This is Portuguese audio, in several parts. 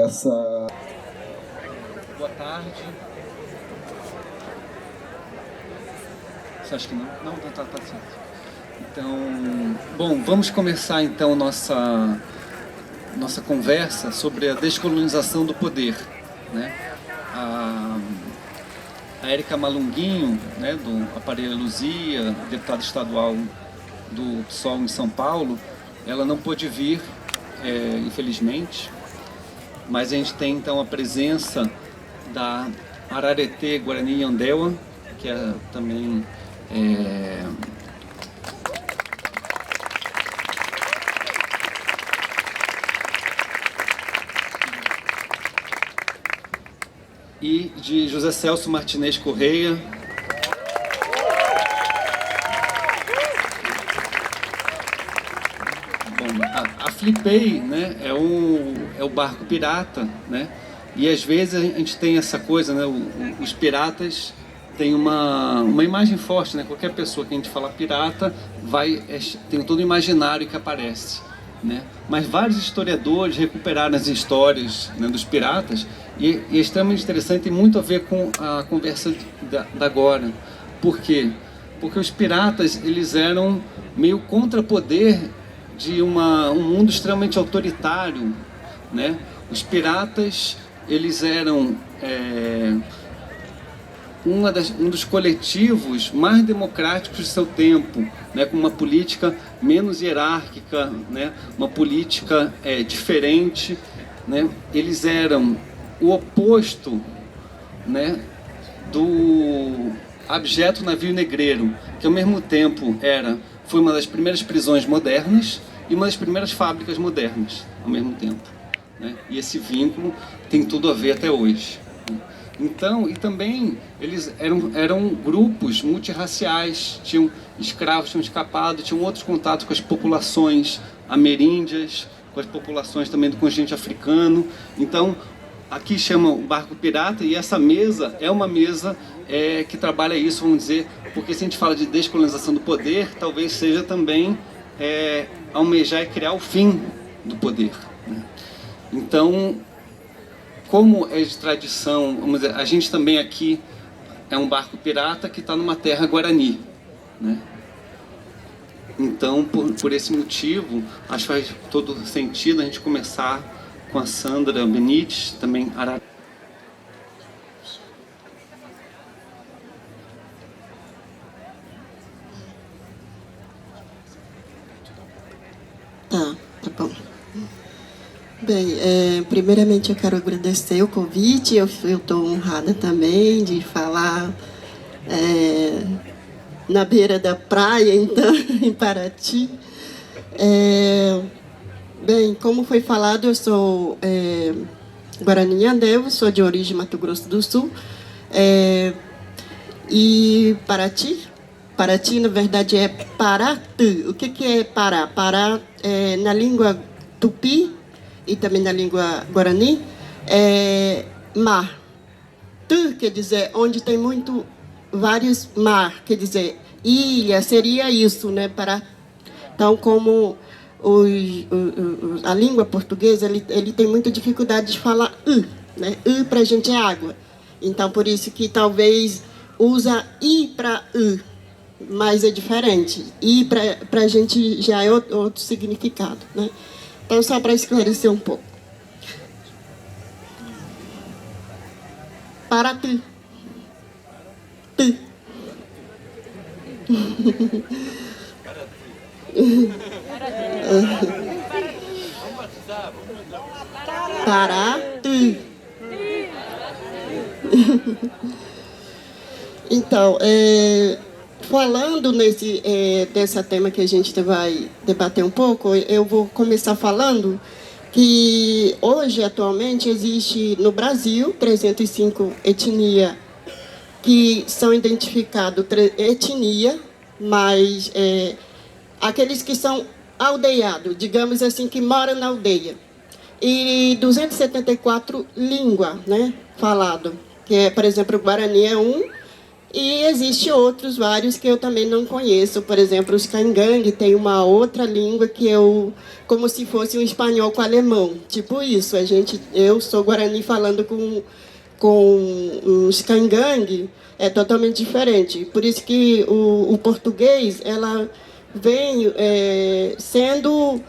essa... Boa tarde. Você acha que não? Não, tá certo. Então, bom, vamos começar então nossa conversa sobre a descolonização do poder, né? A Érica Malunguinho, né, do Aparelho Luzia, deputada estadual do PSOL em São Paulo, ela não pôde vir, infelizmente, mas a gente tem então a presença da Araretê Guarani Yandewa, que é também e de José Celso Martinez Correia. Bom, a Flipei, né, é o barco pirata, né, e às vezes a gente tem essa coisa, né, os piratas têm uma imagem forte, né, qualquer pessoa que a gente fala pirata tem todo o imaginário que aparece, né, mas vários historiadores recuperaram as histórias, né, dos piratas e é extremamente interessante, tem muito a ver com a conversa da agora. Por quê? Porque os piratas, eles eram meio contrapoder de um mundo extremamente autoritário, né? Os piratas, eles eram um dos coletivos mais democráticos do seu tempo, né? Com uma política menos hierárquica, né? Uma política diferente, né? Eles eram o oposto, né, do abjeto navio negreiro, que ao mesmo tempo foi uma das primeiras prisões modernas e uma das primeiras fábricas modernas, ao mesmo tempo, né? E esse vínculo tem tudo a ver até hoje. Então, e também eles eram grupos multirraciais, tinham escravos, tinham escapado, tinham outros contatos com as populações ameríndias, com as populações também do continente africano. Então, aqui chama o barco pirata, e essa mesa é uma mesa que trabalha isso, vamos dizer, porque se a gente fala de descolonização do poder, talvez seja também almejar e criar o fim do poder, né? Então, como é de tradição, vamos dizer, a gente também aqui é um barco pirata que está numa terra guarani, né? Então, por esse motivo, acho que faz todo sentido a gente começar com a Sandra Benites, também Arara. Tá bom. Bem, primeiramente eu quero agradecer o convite, eu estou honrada também de falar na beira da praia, então, em Paraty. Bem, como foi falado, eu sou Guarani Yandewa, sou de origem Mato Grosso do Sul. E Paraty, na verdade, é Paratã. O que é Pará? Pará, na língua tupi e também na língua guarani, é mar. Tã quer dizer onde tem vários mar, quer dizer ilha, seria isso, né? Pará. Então, como a língua portuguesa, ele tem muita dificuldade de falar né? Para a gente é água. Então, por isso que talvez usa i para mas é diferente. I para a gente já é outro significado, né? Então, só para esclarecer um pouco. Paratã. Paratã. Então, falando dessa tema que a gente vai debater um pouco, eu vou começar falando que hoje, atualmente, existe no Brasil 305 etnias que são identificadas mas aqueles que são aldeiados, digamos assim, que moram na aldeia. E 274 línguas, né, falado, que é, por exemplo, o Guarani é E existem outros vários que eu também não conheço. Por exemplo, os Caingangue tem uma outra língua que como se fosse um espanhol com alemão. Tipo isso, eu sou Guarani falando com os Caingangue, é totalmente diferente. Por isso que o português, ela vem sendo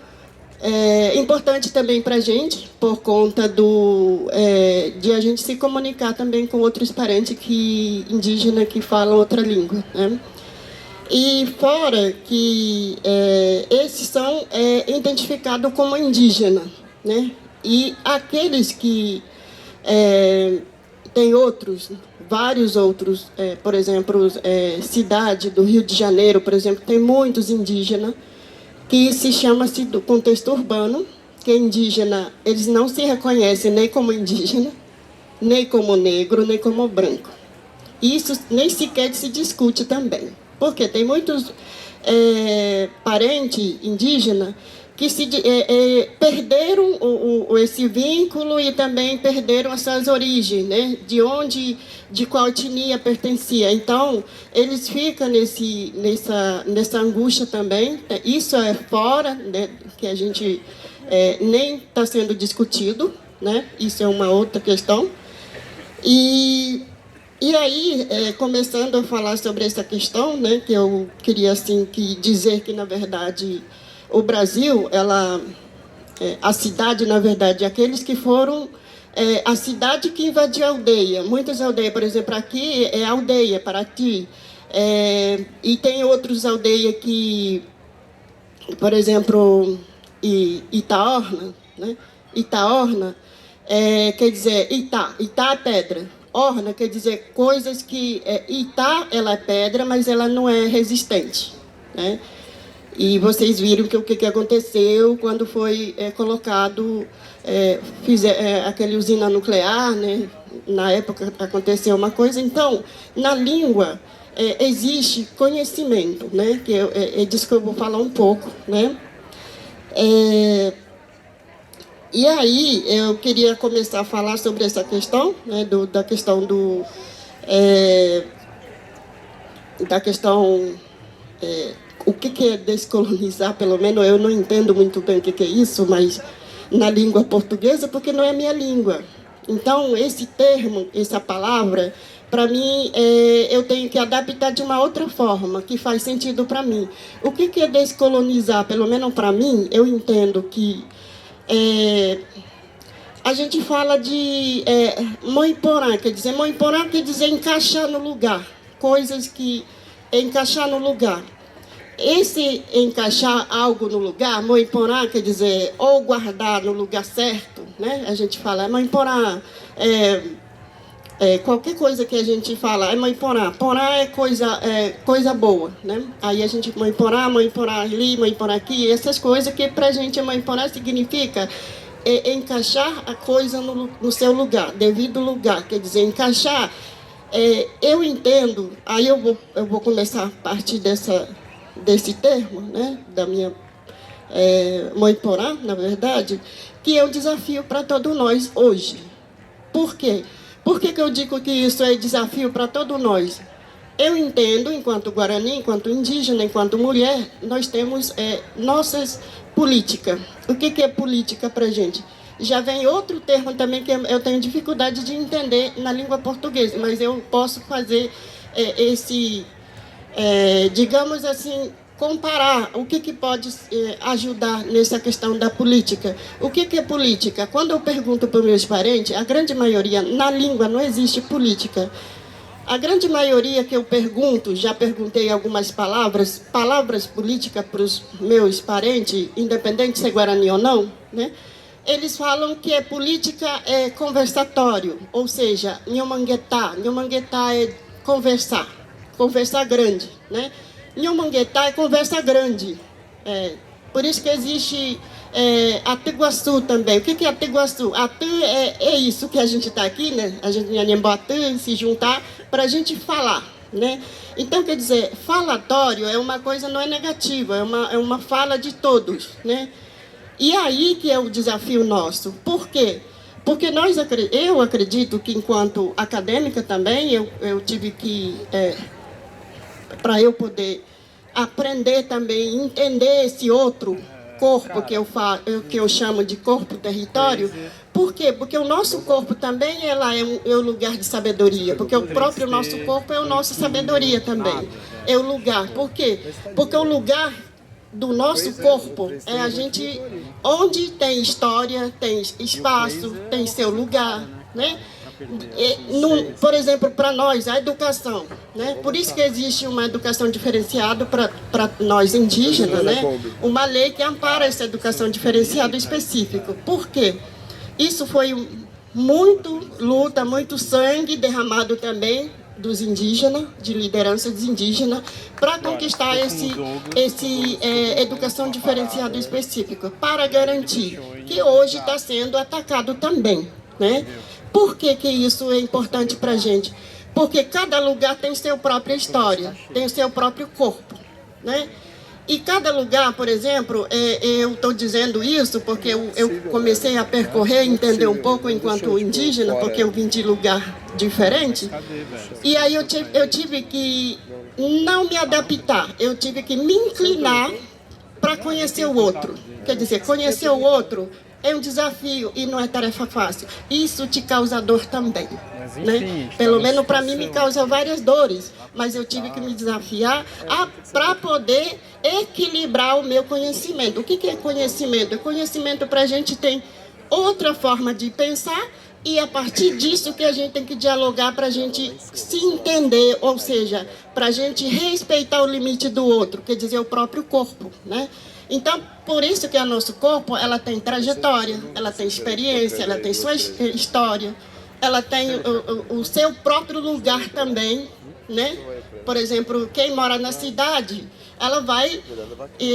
importante também para a gente, por conta de a gente se comunicar também com outros parentes indígenas que falam outra língua, né? E fora que esses são identificados como indígena, né? E aqueles que tem vários outros, por exemplo, cidade do Rio de Janeiro, por exemplo, tem muitos indígenas, que se chama-se do contexto urbano, que é indígena, eles não se reconhecem nem como indígena, nem como negro, nem como branco. Isso nem sequer se discute também, porque tem muitos parentes indígenas que perderam esse vínculo e também perderam as suas origens, né? De qual etnia pertencia. Então, eles ficam nessa angústia também. Isso é fora, né, que a gente nem está sendo discutido, né? Isso é uma outra questão. E aí, começando a falar sobre essa questão, né, que eu queria assim, dizer que, na verdade, o Brasil, a cidade, na verdade, aqueles que foram a cidade que invadiu a aldeia. Muitas aldeias, por exemplo, aqui é aldeia, Paraty. E tem outras aldeias que, por exemplo, Itaorna, né? Itaorna quer dizer Itá é pedra. Orna quer dizer coisas que... Itá, ela é pedra, mas ela não é resistente, né? E vocês viram o que aconteceu quando foi colocado, aquela usina nuclear, né? Na época aconteceu uma coisa. Então, na língua existe conhecimento, né? Que é disso que eu vou falar um pouco, né? E aí eu queria começar a falar sobre essa questão, né? Da questão o que é descolonizar, pelo menos eu não entendo muito bem o que é isso, mas na língua portuguesa, porque não é a minha língua. Então, esse termo, essa palavra, para mim, eu tenho que adaptar de uma outra forma, que faz sentido para mim. O que é descolonizar? Pelo menos para mim, eu entendo que a gente fala de moiporã, quer dizer encaixar no lugar, coisas que encaixar no lugar. Esse encaixar algo no lugar, moiporã, quer dizer, ou guardar no lugar certo, né? A gente fala, moiporã, qualquer coisa que a gente fala, moiporã. Porã é coisa boa, né? Aí a gente moiporã ali, moiporã aqui, essas coisas que pra gente moiporã significa encaixar a coisa no seu lugar, devido lugar, quer dizer, encaixar. Eu entendo, aí eu vou começar a partir desse termo, né, da minha moiporã, na verdade, que é um desafio para todos nós hoje. Por quê? Por que eu digo que isso é desafio para todos nós? Eu entendo, enquanto Guarani, enquanto indígena, enquanto mulher, nós temos nossas políticas. O que é política para a gente? Já vem outro termo também que eu tenho dificuldade de entender na língua portuguesa, mas eu posso fazer digamos assim, comparar o que pode ajudar nessa questão da política. O que é política? Quando eu pergunto para os meus parentes, a grande maioria, na língua não existe política. A grande maioria que eu pergunto, já perguntei algumas palavras políticas para os meus parentes, independente se é Guarani ou não, né? Eles falam que política é conversatório, ou seja, nhomanguetá. Nhomanguetá é conversar grande, né? Nhomanguetá é conversa grande. Por isso que existe Atuiguaçu também. O que é Atuiguaçu? Atu é isso que a gente está aqui, né? A gente em se juntar para a gente falar, né? Então, quer dizer, falatório é uma coisa, não é negativa, é uma fala de todos, né? E aí que é o desafio nosso. Por quê? Porque eu acredito que, enquanto acadêmica também, eu tive que, para eu poder aprender também, entender esse outro corpo que eu chamo de corpo-território. Por quê? Porque o nosso corpo também é um lugar de sabedoria, porque o próprio nosso corpo é a nossa sabedoria também. É o lugar. Por quê? Porque o lugar do nosso corpo é a gente, onde tem história, tem espaço, tem seu lugar, né? Por exemplo, para nós, a educação, né? Por isso que existe uma educação diferenciada para nós indígenas, né? Uma lei que ampara essa educação diferenciada específica. Por quê? Isso foi muito luta, muito sangue derramado também dos indígenas, de lideranças indígenas, para conquistar esse educação diferenciada específica, para garantir que hoje está sendo atacado também, né? Por que isso é importante para a gente? Porque cada lugar tem sua própria história, tem o seu próprio corpo, né? E cada lugar, por exemplo, eu estou dizendo isso porque eu comecei a percorrer, entender um pouco enquanto indígena, porque eu vim de lugar diferente. E aí eu tive que não me adaptar, eu tive que me inclinar para conhecer o outro. Quer dizer, conhecer o outro é um desafio e não é tarefa fácil. Isso te causa dor também, né? Pelo menos para mim me causa várias dores, mas eu tive que me desafiar para poder equilibrar o meu conhecimento. O que é conhecimento? Conhecimento para a gente tem outra forma de pensar e a partir disso que a gente tem que dialogar para a gente se entender, ou seja, para a gente respeitar o limite do outro, quer dizer, o próprio corpo, né? Então, por isso que o nosso corpo, ela tem trajetória, ela tem experiência, ela tem sua história, ela tem o seu próprio lugar também, né? Por exemplo, quem mora na cidade, ela vai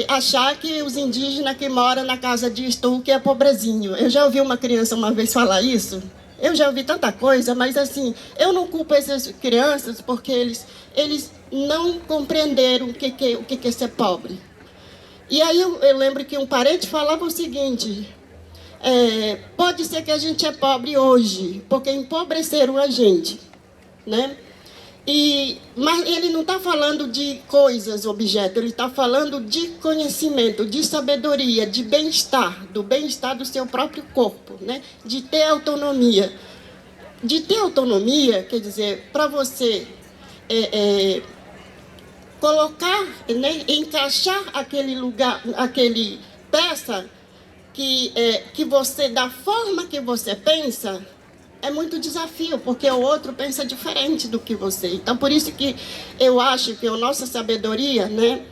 achar que os indígenas que moram na casa de estuque é pobrezinho. Eu já ouvi uma criança uma vez falar isso. Eu já ouvi tanta coisa, mas assim, eu não culpo essas crianças porque eles não compreenderam o que é ser pobre. E aí eu lembro que um parente falava o seguinte, pode ser que a gente é pobre hoje, porque empobreceram a gente, né? Mas ele não está falando de coisas, objetos, ele está falando de conhecimento, de sabedoria, de bem-estar, do bem-estar do seu próprio corpo, né? De ter autonomia. De ter autonomia, quer dizer, para você colocar, né, encaixar aquele lugar, aquele peça que você, da forma que você pensa, é muito desafio, porque o outro pensa diferente do que você. Então, por isso que eu acho que a nossa sabedoria, né,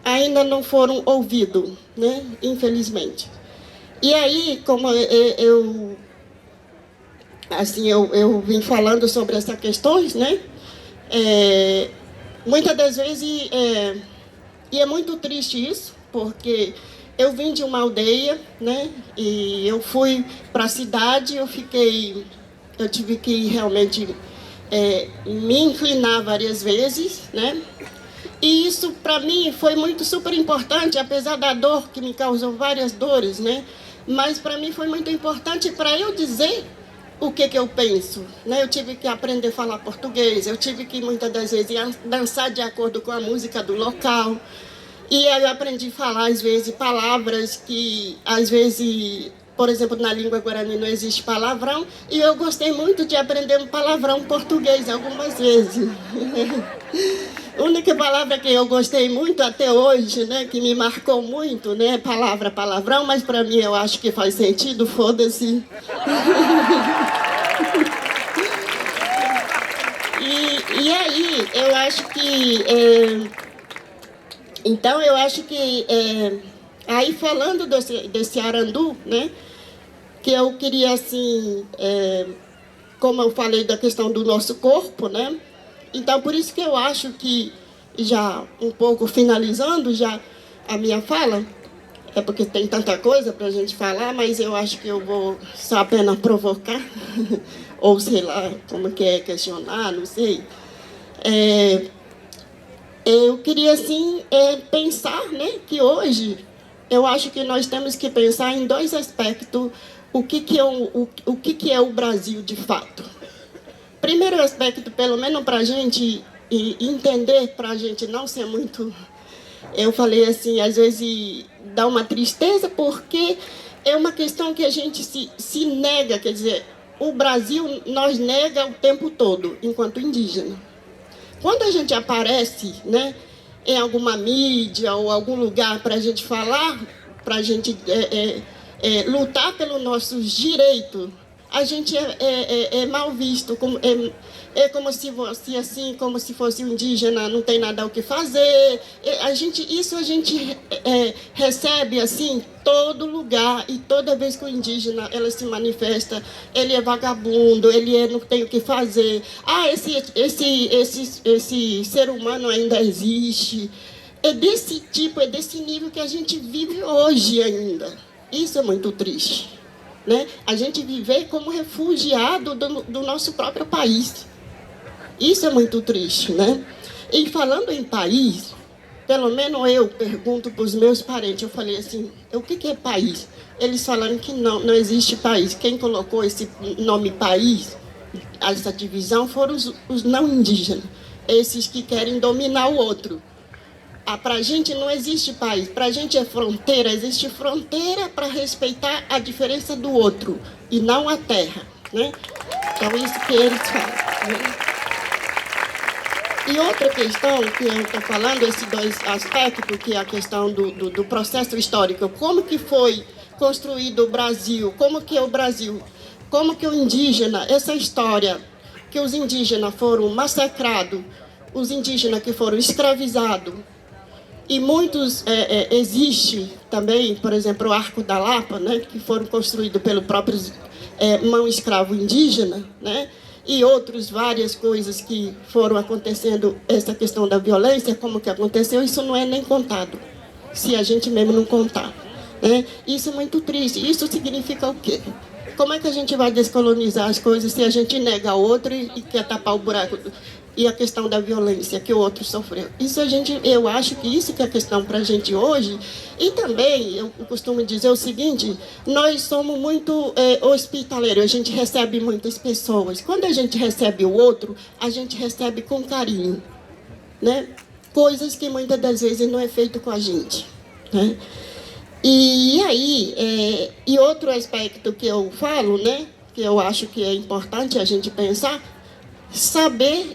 ainda não foram ouvidos, né, infelizmente. E aí, como eu vim falando sobre essas questões, né, muitas das vezes, e é muito triste isso, porque eu vim de uma aldeia, né, e eu fui para a cidade, eu tive que realmente me inclinar várias vezes, né, e isso para mim foi muito super importante, apesar da dor que me causou várias dores, né, mas para mim foi muito importante para eu dizer o que eu penso, né? Eu tive que aprender a falar português, eu tive que muitas das vezes dançar de acordo com a música do local. E aí eu aprendi a falar, às vezes, palavras que, às vezes, por exemplo, na língua guarani não existe palavrão, e eu gostei muito de aprender um palavrão português algumas vezes. A única palavra que eu gostei muito até hoje, né, que me marcou muito, né, palavrão, mas para mim eu acho que faz sentido, foda-se. E aí, eu acho que... então, eu acho que... aí, falando desse arandu, né, que eu queria, assim... como eu falei da questão do nosso corpo, né? Então, por isso que eu acho que, já um pouco finalizando já a minha fala, é porque tem tanta coisa para a gente falar, mas eu acho que eu vou só apenas provocar, ou sei lá, como que é, questionar, não sei. Eu queria, assim, pensar, né, que hoje eu acho que nós temos que pensar em dois aspectos o que é o Brasil de fato. Primeiro aspecto, pelo menos para a gente entender, para a gente não ser muito... Eu falei assim, às vezes dá uma tristeza, porque é uma questão que a gente se nega, quer dizer, o Brasil nós nega o tempo todo, enquanto indígena. Quando a gente aparece, né, em alguma mídia ou algum lugar para a gente falar, para a gente lutar pelos nossos direitos, a gente é mal visto, como se fosse assim, como se fosse um indígena, não tem nada o que fazer. Isso a gente recebe assim todo lugar, e toda vez que o indígena ela se manifesta, ele é vagabundo, não tem o que fazer. Esse ser humano ainda existe. É desse tipo, é desse nível que a gente vive hoje ainda. Isso é muito triste, né? A gente viver como refugiado do nosso próprio país. Isso é muito triste, né? E falando em país, pelo menos eu pergunto para os meus parentes, eu falei assim, o que é país? Eles falaram que não existe país. Quem colocou esse nome país, essa divisão, foram os não indígenas, esses que querem dominar o outro. Para a gente não existe país, para a gente é fronteira, existe fronteira para respeitar a diferença do outro, e não a terra, né? Então, isso que eles falam, né? E outra questão que eu estou falando, esses dois aspectos, que é a questão do processo histórico, como que foi construído o Brasil, como que é o Brasil, como que o indígena, essa história que os indígenas foram massacrados, os indígenas que foram escravizados, e muitos existe também, por exemplo, o Arco da Lapa, né, que foram construídos pelo próprio mão escravo indígena, né, e outras várias coisas que foram acontecendo, essa questão da violência, como que aconteceu, isso não é nem contado, se a gente mesmo não contar, né? Isso é muito triste. Isso significa o quê? Como é que a gente vai descolonizar as coisas se a gente nega o outro e quer tapar o buraco e a questão da violência que o outro sofreu? Isso eu acho que isso que é a questão para a gente hoje. E também, eu costumo dizer o seguinte, nós somos muito hospitaleiros, a gente recebe muitas pessoas. Quando a gente recebe o outro, a gente recebe com carinho, né? Coisas que muitas das vezes não é feito com a gente, né? E aí, e outro aspecto que eu falo, né, que eu acho que é importante a gente pensar,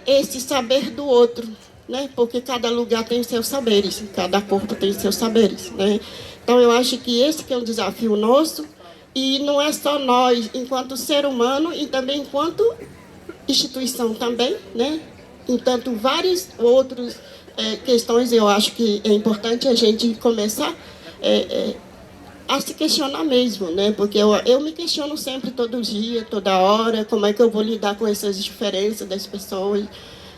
esse saber do outro, né, porque cada lugar tem seus saberes, cada corpo tem seus saberes, né. Então eu acho que esse que é um desafio nosso, e não é só nós, enquanto ser humano, e também enquanto instituição também, né, enquanto várias outras questões, eu acho que é importante a gente começar a se questionar mesmo, né? Porque eu me questiono sempre, todo dia, toda hora, como é que eu vou lidar com essas diferenças das pessoas.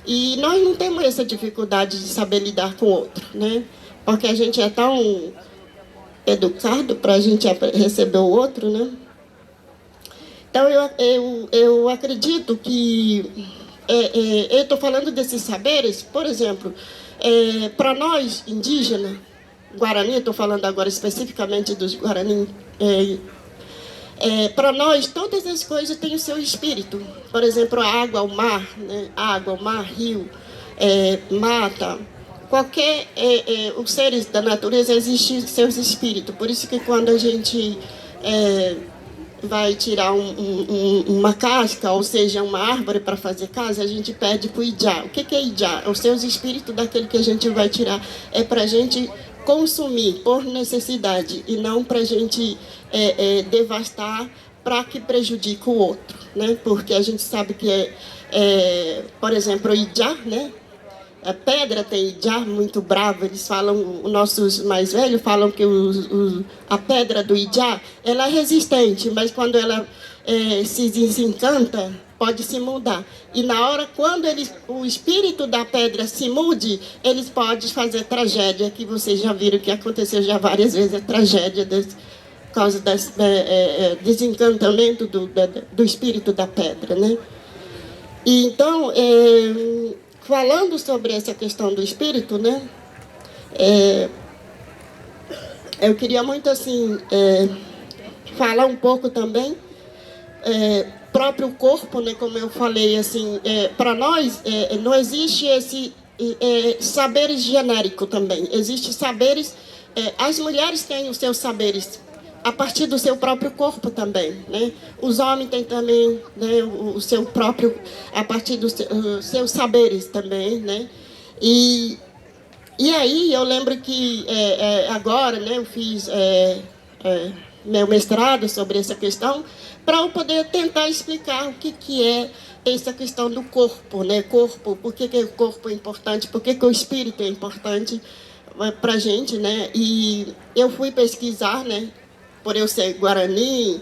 E nós não temos essa dificuldade de saber lidar com o outro, né? Porque a gente é tão educado para a gente receber o outro, né? Então, eu acredito que... eu estou falando desses saberes, por exemplo, para nós, indígenas, Guarani, estou falando agora especificamente dos Guarani, para nós, todas as coisas têm o seu espírito. Por exemplo, a água, o mar, né? Água, o mar, rio, mata, qualquer... os seres da natureza existem seus espíritos. Por isso que quando a gente vai tirar uma casca, ou seja, uma árvore para fazer casa, a gente pede para o Ijá. O que é Ijá? Os seus espíritos daquele que a gente vai tirar. É para a gente consumir por necessidade e não para a gente devastar para que prejudique o outro, né? Porque a gente sabe que por exemplo, o Ijá, né? A pedra tem Ijá muito brava, eles falam, os nossos mais velhos falam que a pedra do Ijá, ela é resistente, mas quando ela se desencanta, pode se mudar. E na hora, quando o espírito da pedra se mude, eles podem fazer tragédia, que vocês já viram que aconteceu já várias vezes, a tragédia por causa do desencantamento do espírito da pedra, né? E então, falando sobre essa questão do espírito, né? eu queria muito, assim, falar um pouco também, próprio corpo, né, como eu falei, assim, para nós, não existe esse saberes genérico também, existe saberes, as mulheres têm os seus saberes a partir do seu próprio corpo também, né? Os homens têm também, né, o seu próprio, a partir dos seus saberes também, né? E aí eu lembro que agora, né, eu fiz meu mestrado sobre essa questão para eu poder tentar explicar o que é essa questão do corpo, né? Corpo, por que o corpo é importante, por que o espírito é importante para a gente, né? E eu fui pesquisar, né? Por eu ser guarani,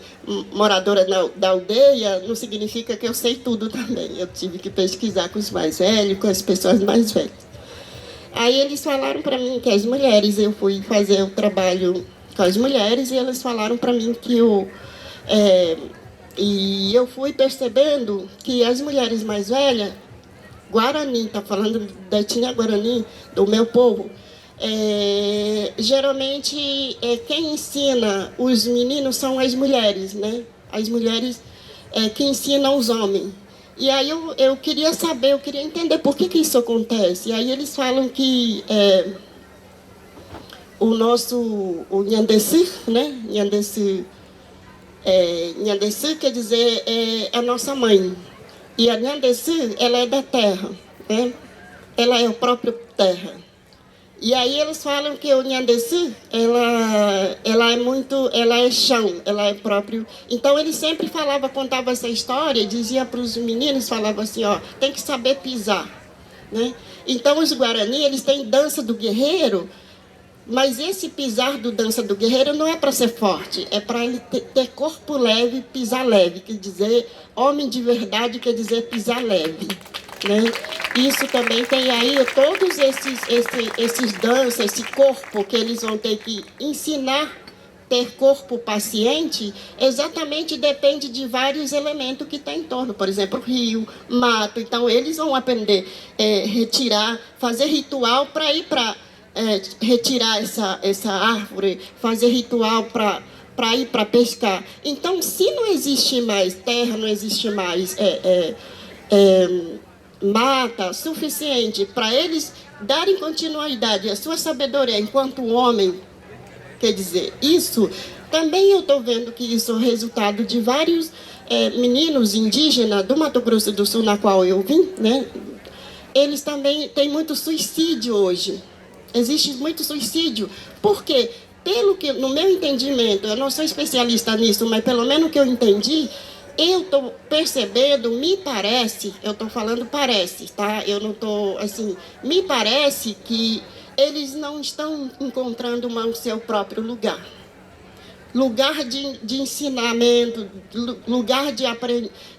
moradora da aldeia, não significa que eu sei tudo também. Eu tive que pesquisar com os mais velhos, com as pessoas mais velhas. Aí eles falaram para mim que as mulheres, eu fui fazer o trabalho com as mulheres e eles falaram para mim que e eu fui percebendo que as mulheres mais velhas, Guarani, está falando da etnia Guarani, do meu povo, geralmente quem ensina os meninos são as mulheres, né? As mulheres que ensinam os homens. E aí eu queria saber, eu queria entender por que isso acontece. E aí eles falam que o Nhandessi, né? Nhandessi quer dizer a nossa mãe. E a Nhandessi, ela é da terra, né? Ela é a própria terra. E aí eles falam que o Nhandessi, ela é chão, ela é próprio. Então ele sempre falava, contava essa história, dizia para os meninos, falava assim, ó, tem que saber pisar, né? Então os Guarani, eles têm dança do guerreiro, mas esse pisar do dança do guerreiro não é para ser forte, é para ele ter corpo leve, pisar leve, quer dizer, homem de verdade quer dizer pisar leve, né? Isso também tem aí todos esses danças, esse corpo que eles vão ter que ensinar, ter corpo paciente, exatamente depende de vários elementos que tem em torno. Por exemplo, rio, mato. Então, eles vão aprender retirar, fazer ritual para ir para retirar essa árvore, fazer ritual para ir para pescar. Então, se não existe mais terra, não existe mais mata suficiente para eles darem continuidade à sua sabedoria enquanto homem, quer dizer, isso também eu estou vendo que isso é o resultado de vários meninos indígenas do Mato Grosso do Sul, na qual eu vim, né? Eles também têm muito suicídio hoje. Existe muito suicídio. Por quê? Pelo que, no meu entendimento, eu não sou especialista nisso, mas pelo menos o que eu entendi, eu estou percebendo, me parece, eu estou falando parece, tá? Eu não estou, assim, me parece que eles não estão encontrando o seu próprio lugar. Lugar de ensinamento, lugar de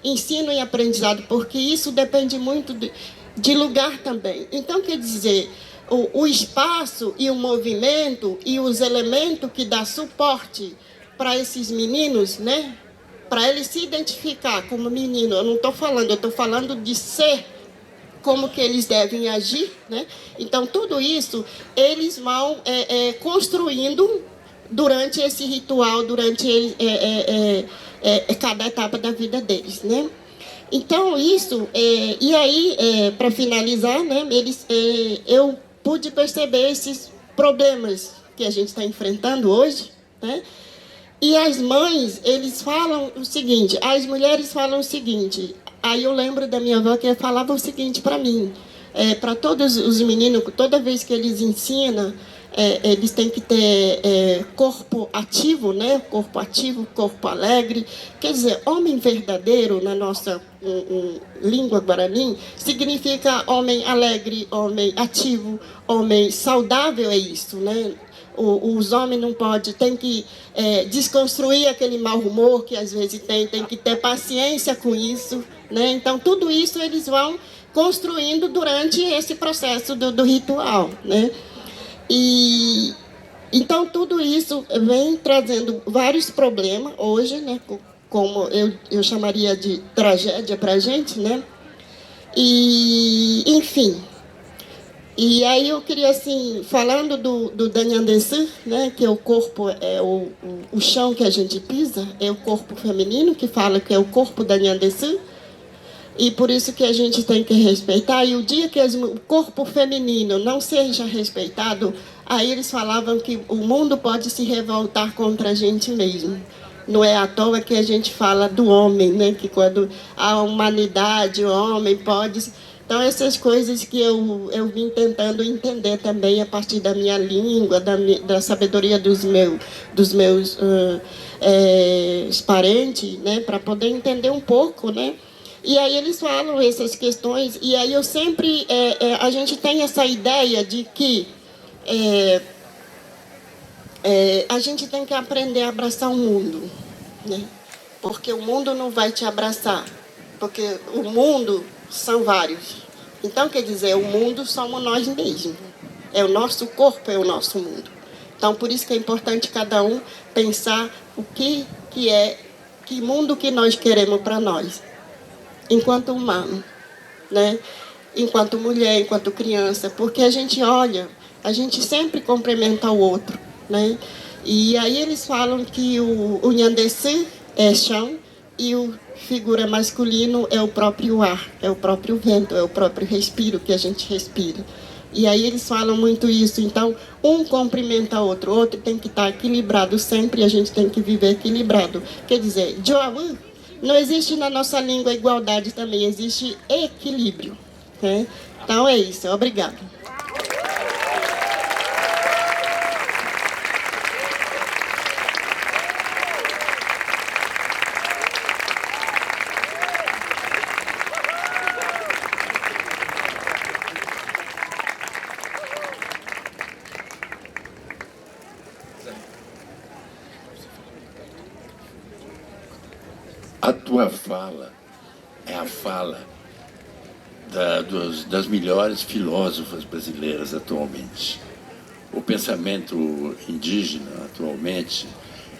ensino e aprendizado, porque isso depende muito de lugar também. Então, quer dizer, o espaço e o movimento e os elementos que dão suporte para esses meninos, né? Para eles se identificar como menino, eu estou falando de ser, como que eles devem agir, né? Então, tudo isso eles vão construindo durante esse ritual, durante cada etapa da vida deles, né? Então, isso, e aí, para finalizar, né, eu pude perceber esses problemas que a gente está enfrentando hoje, né? E as mães, eles falam o seguinte, as mulheres falam o seguinte, aí eu lembro da minha avó que falava o seguinte para mim, para todos os meninos, toda vez que eles ensinam, eles têm que ter corpo ativo, né? Corpo ativo, corpo alegre. Quer dizer, homem verdadeiro, na nossa língua guarani, significa homem alegre, homem ativo, homem saudável, é isso, né? Os homens não podem, tem que desconstruir aquele mau humor que às vezes tem que ter paciência com isso, né? Então, tudo isso eles vão construindo durante esse processo do ritual, né? E então tudo isso vem trazendo vários problemas hoje, né? Como eu chamaria de tragédia para a gente, né? E, enfim, E aí eu queria, assim, falando do Danyandense, né, que é o corpo, é o chão que a gente pisa, é o corpo feminino, que fala que é o corpo Danyandense, e por isso que a gente tem que respeitar. E o dia que o corpo feminino não seja respeitado, aí eles falavam que o mundo pode se revoltar contra a gente mesmo. Não é à toa que a gente fala do homem, né? Que quando a humanidade, o homem pode... Então, essas coisas que eu vim tentando entender também a partir da minha língua, da sabedoria dos meus parentes, né? Para poder entender um pouco, né? E aí eles falam essas questões, e aí eu sempre... a gente tem essa ideia de que a gente tem que aprender a abraçar o mundo, né? Porque o mundo não vai te abraçar, porque o mundo são vários. Então, quer dizer, o mundo somos nós mesmos. É o nosso corpo, é o nosso mundo. Então, por isso que é importante cada um pensar o que mundo que nós queremos para nós, enquanto humano, né? Enquanto mulher, enquanto criança, porque a gente olha, a gente sempre complementa o outro, né? E aí eles falam que o Nhandessi é chão e o figura masculino é o próprio ar, é o próprio vento, é o próprio respiro que a gente respira. E aí eles falam muito isso, então um complementa o outro tem que estar equilibrado sempre, a gente tem que viver equilibrado. Quer dizer, Joaú, não existe na nossa língua igualdade também, existe equilíbrio, né? Então é isso, obrigado. A tua fala é a fala das melhores filósofas brasileiras atualmente. O pensamento indígena atualmente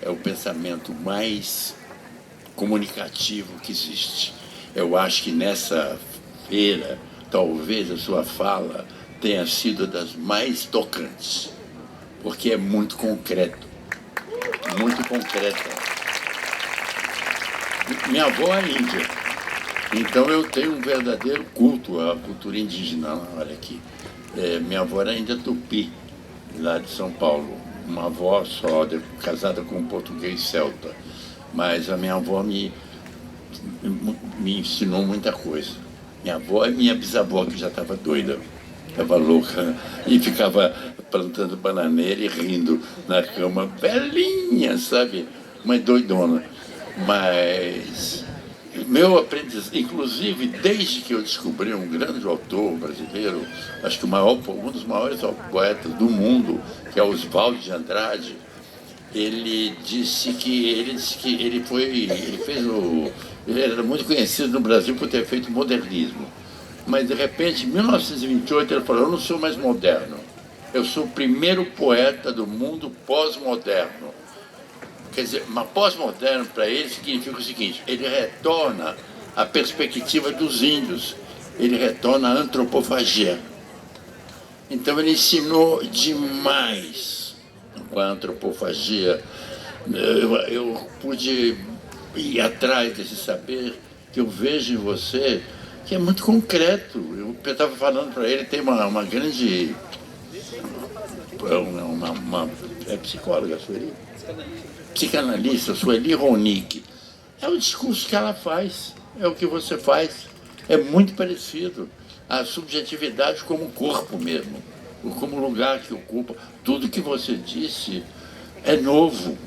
é o pensamento mais comunicativo que existe. Eu acho que nessa feira, talvez a sua fala tenha sido das mais tocantes, porque é muito concreto, muito concreta. Minha avó é índia, então eu tenho um verdadeiro culto à cultura indígena. Olha aqui, minha avó era índia tupi, lá de São Paulo, uma avó só, casada com um português celta, mas a minha avó me ensinou muita coisa. Minha avó e minha bisavó, que já estava doida, estava louca, e ficava plantando bananeira e rindo na cama, velhinha, sabe? Uma doidona. Mas meu aprendizado, inclusive desde que eu descobri um grande autor brasileiro, acho que um dos maiores poetas do mundo, que é Oswald de Andrade, ele era muito conhecido no Brasil por ter feito modernismo. Mas de repente, em 1928, ele falou: eu não sou mais moderno, eu sou o primeiro poeta do mundo pós-moderno. Quer dizer, mas pós-moderno para ele significa o seguinte: ele retorna à perspectiva dos índios, ele retorna à antropofagia. Então ele ensinou demais com a antropofagia. Eu pude ir atrás desse saber que eu vejo em você, que é muito concreto. Eu estava falando para ele, tem uma grande... é psicóloga, Sueli? Psicanalista, Sueli Ronick. É o discurso que ela faz, é o que você faz. É muito parecido. A subjetividade como corpo mesmo, como lugar que ocupa. Tudo que você disse é novo.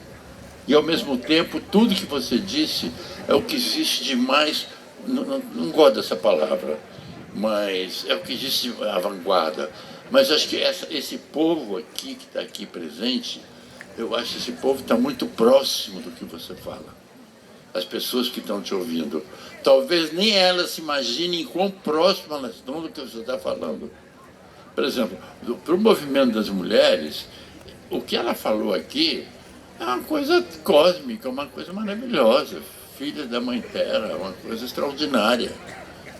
E, ao mesmo tempo, tudo que você disse é o que existe de mais... Não gosto dessa palavra, mas é o que existe à vanguarda. Mas acho que esse povo aqui, que está aqui presente, eu acho que esse povo está muito próximo do que você fala. As pessoas que estão te ouvindo, talvez nem elas se imaginem quão próximo elas estão do que você está falando. Por exemplo, para o movimento das mulheres, o que ela falou aqui é uma coisa cósmica, uma coisa maravilhosa. Filhas da Mãe Terra, uma coisa extraordinária.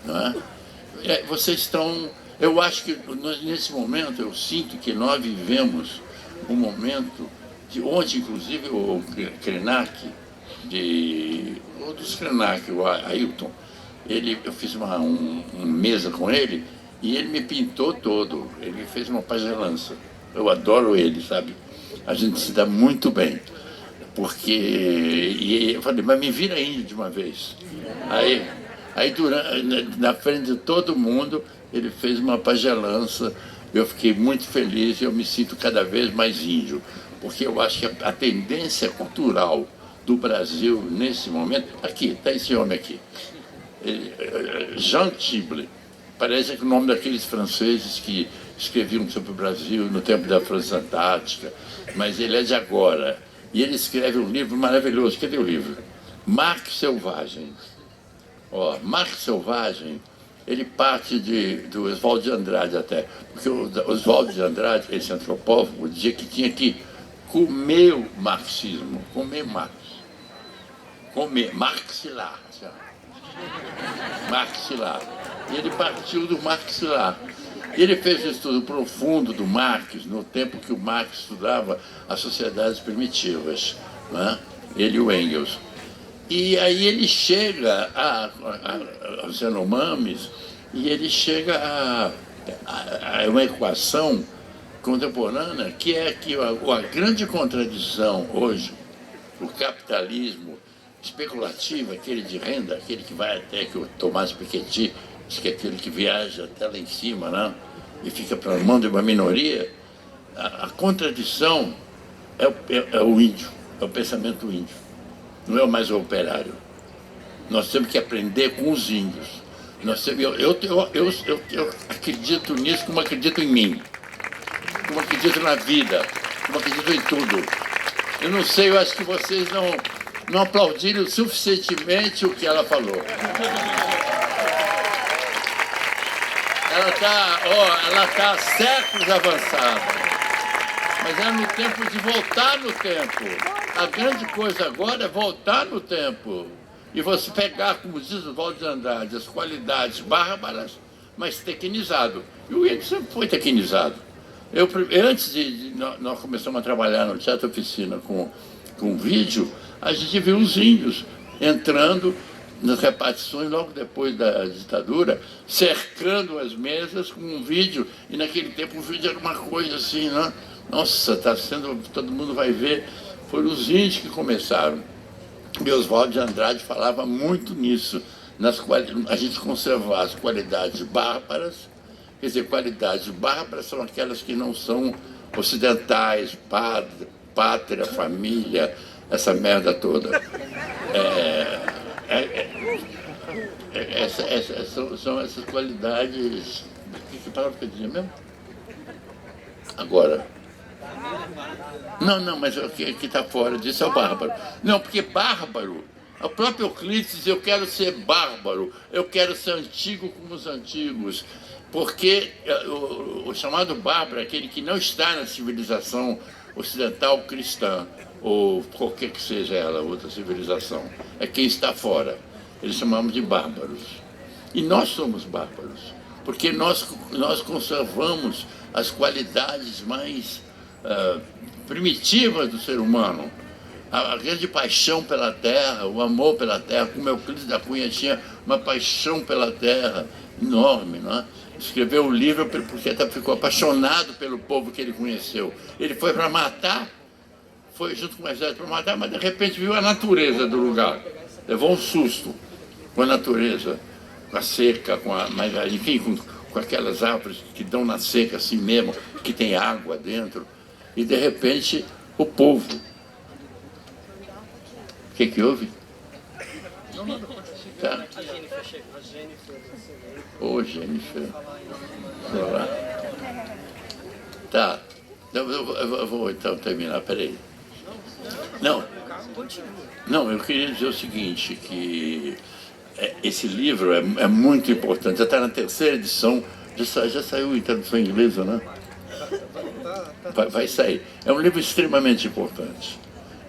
Não é? Vocês estão Eu acho que nesse momento eu sinto que nós vivemos um momento de onde, inclusive, o Krenak, dos Krenak, o Ailton, eu fiz uma mesa com ele e ele me pintou todo. Ele fez uma pagelança. Eu adoro ele, sabe? A gente se dá muito bem. Porque e eu falei, mas me vira índio de uma vez. Aí na frente de todo mundo, ele fez uma pagelança. Eu fiquei muito feliz e eu me sinto cada vez mais índio. Porque eu acho que a tendência cultural do Brasil nesse momento... Aqui, está esse homem aqui. Jean Tible. Parece que o nome daqueles franceses que escreviam sobre o Brasil no tempo da França Antártica. Mas ele é de agora. E ele escreve um livro maravilhoso. Cadê o livro? Marque Selvagem. Marque Selvagem, ele parte do Oswald de Andrade até. Porque o Oswald de Andrade, esse antropólogo, dizia que tinha que comer o marxismo, comer Marx. Comer, maxilar. Maxilar. E ele partiu do maxilar. Ele fez um estudo profundo do Marx, no tempo que o Marx estudava as sociedades primitivas, né? Ele e o Engels. E aí ele chega aos Yanomamis e ele chega a uma equação contemporânea que é que a grande contradição hoje, o capitalismo especulativo, aquele de renda, aquele que vai até que o Tomás Piketty diz que é aquele que viaja até lá em cima, né? E fica para a mão de uma minoria, a contradição é o índio, é o pensamento índio, não é mais o operário. Nós temos que aprender com os índios. Eu acredito nisso como acredito em mim, como acredito na vida, como acredito em tudo. Eu não sei, eu acho que vocês não aplaudiram suficientemente o que ela falou. Ela está há séculos avançada, mas é no tempo de voltar no tempo. A grande coisa agora é voltar no tempo e você pegar, como diz o Oswald de Andrade, as qualidades bárbaras, mas tecnizado. E o índio sempre foi tecnizado. Antes de nós começamos a trabalhar no Teatro Oficina com vídeo, a gente viu os índios entrando nas repartições logo depois da ditadura, cercando as mesas com um vídeo, e naquele tempo o vídeo era uma coisa assim, né? Nossa, todo mundo vai ver. Foram os índios que começaram. E Oswald de Andrade falava muito nisso, a gente conservar as qualidades bárbaras. Quer dizer, qualidades bárbaras são aquelas que não são ocidentais, pátria, família, essa merda toda. São essas qualidades... Que palavra que eu dizia mesmo? Agora. Não, mas o que está fora disso é o bárbaro. Não, porque bárbaro, o próprio Euclides diz, eu quero ser bárbaro, eu quero ser antigo como os antigos. Porque o chamado bárbaro é aquele que não está na civilização ocidental cristã, ou qualquer que seja ela, outra civilização. É quem está fora. Eles chamamos de bárbaros. E nós somos bárbaros, porque nós conservamos as qualidades mais primitivas do ser humano. A grande paixão pela terra, o amor pela terra, como Euclides da Cunha tinha uma paixão pela terra enorme, não é? Escreveu um livro porque ficou apaixonado pelo povo que ele conheceu. Ele foi para matar, foi junto com o exército para matar, mas de repente viu a natureza do lugar. Levou um susto com a natureza, com a seca, enfim, com aquelas árvores que dão na seca assim mesmo, que tem água dentro. E de repente, o povo. O que houve? Tá. Ô, Jennifer. Olá. Tá. Eu vou então terminar, peraí. Não, eu queria dizer o seguinte, que esse livro é muito importante. Já está na terceira edição, já saiu em tradução inglesa, né? Vai sair. É um livro extremamente importante.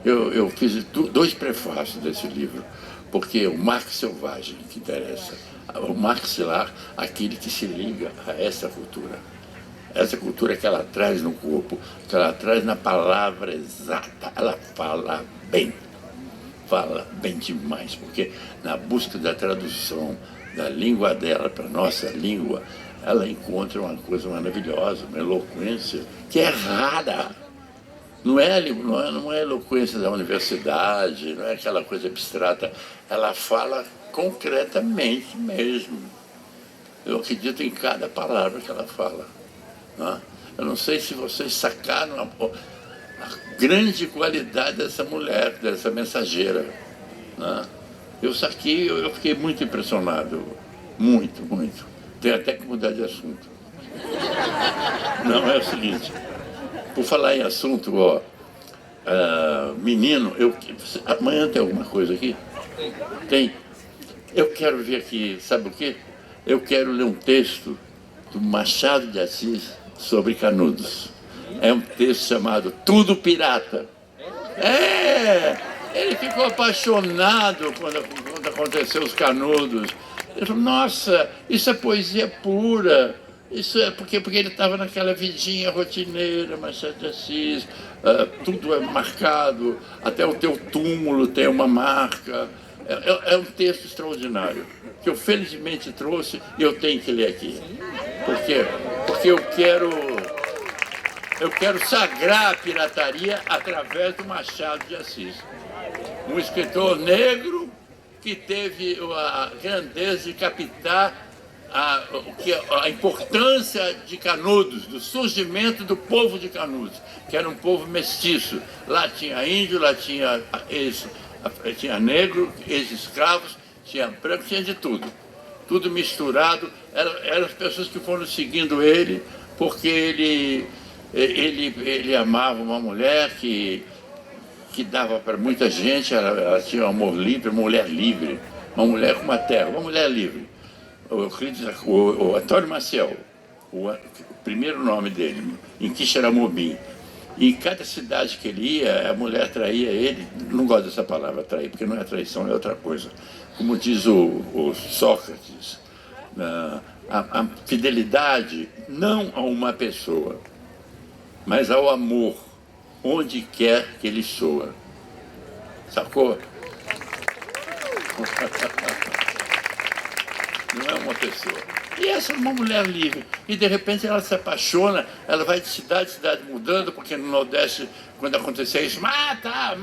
Eu fiz dois prefácios desse livro, porque o Marx selvagem que interessa, o maxilar, aquele que se liga a essa cultura que ela traz no corpo, que ela traz na palavra exata, ela fala bem demais, porque na busca da tradução da língua dela para a nossa língua, ela encontra uma coisa maravilhosa, uma eloquência que é rara. Não é eloquência da universidade, não é aquela coisa abstrata. Ela fala concretamente mesmo. Eu acredito em cada palavra que ela fala. Né? Eu não sei se vocês sacaram a grande qualidade dessa mulher, dessa mensageira. Né? Eu saquei, eu fiquei muito impressionado. Muito, muito. Tenho até que mudar de assunto. Não, é o seguinte. Por falar em assunto, ó, menino, amanhã tem alguma coisa aqui? Tem. Eu quero ver aqui, sabe o quê? Eu quero ler um texto do Machado de Assis sobre Canudos. É um texto chamado Tudo Pirata. Ele ficou apaixonado quando aconteceu os Canudos. Ele falou, nossa, isso é poesia pura. Isso é porque ele estava naquela vidinha rotineira, Machado de Assis, tudo é marcado, até o teu túmulo tem uma marca. É um texto extraordinário, que eu felizmente trouxe e eu tenho que ler aqui. Por quê? Porque eu quero sagrar a pirataria através do Machado de Assis. Um escritor negro que teve a grandeza de captar a importância de Canudos, do surgimento do povo de Canudos, que era um povo mestiço. Lá tinha índio, lá tinha negro, ex-escravos, tinha branco, tinha de tudo. Tudo misturado. Eram as pessoas que foram seguindo ele, porque ele amava uma mulher que dava para muita gente, ela tinha um amor livre, uma mulher livre, uma mulher com uma terra, uma mulher livre. O Antônio Maciel, o primeiro nome dele, em Quixeramobim. E em cada cidade que ele ia, a mulher traía ele. Não gosto dessa palavra, trair, porque não é traição, é outra coisa. Como diz o Sócrates, a fidelidade não a uma pessoa, mas ao amor, onde quer que ele soa. Sacou? Não é uma pessoa. E essa é uma mulher livre. E de repente ela se apaixona, ela vai de cidade em cidade mudando, porque no Nordeste, quando acontecia isso, mata,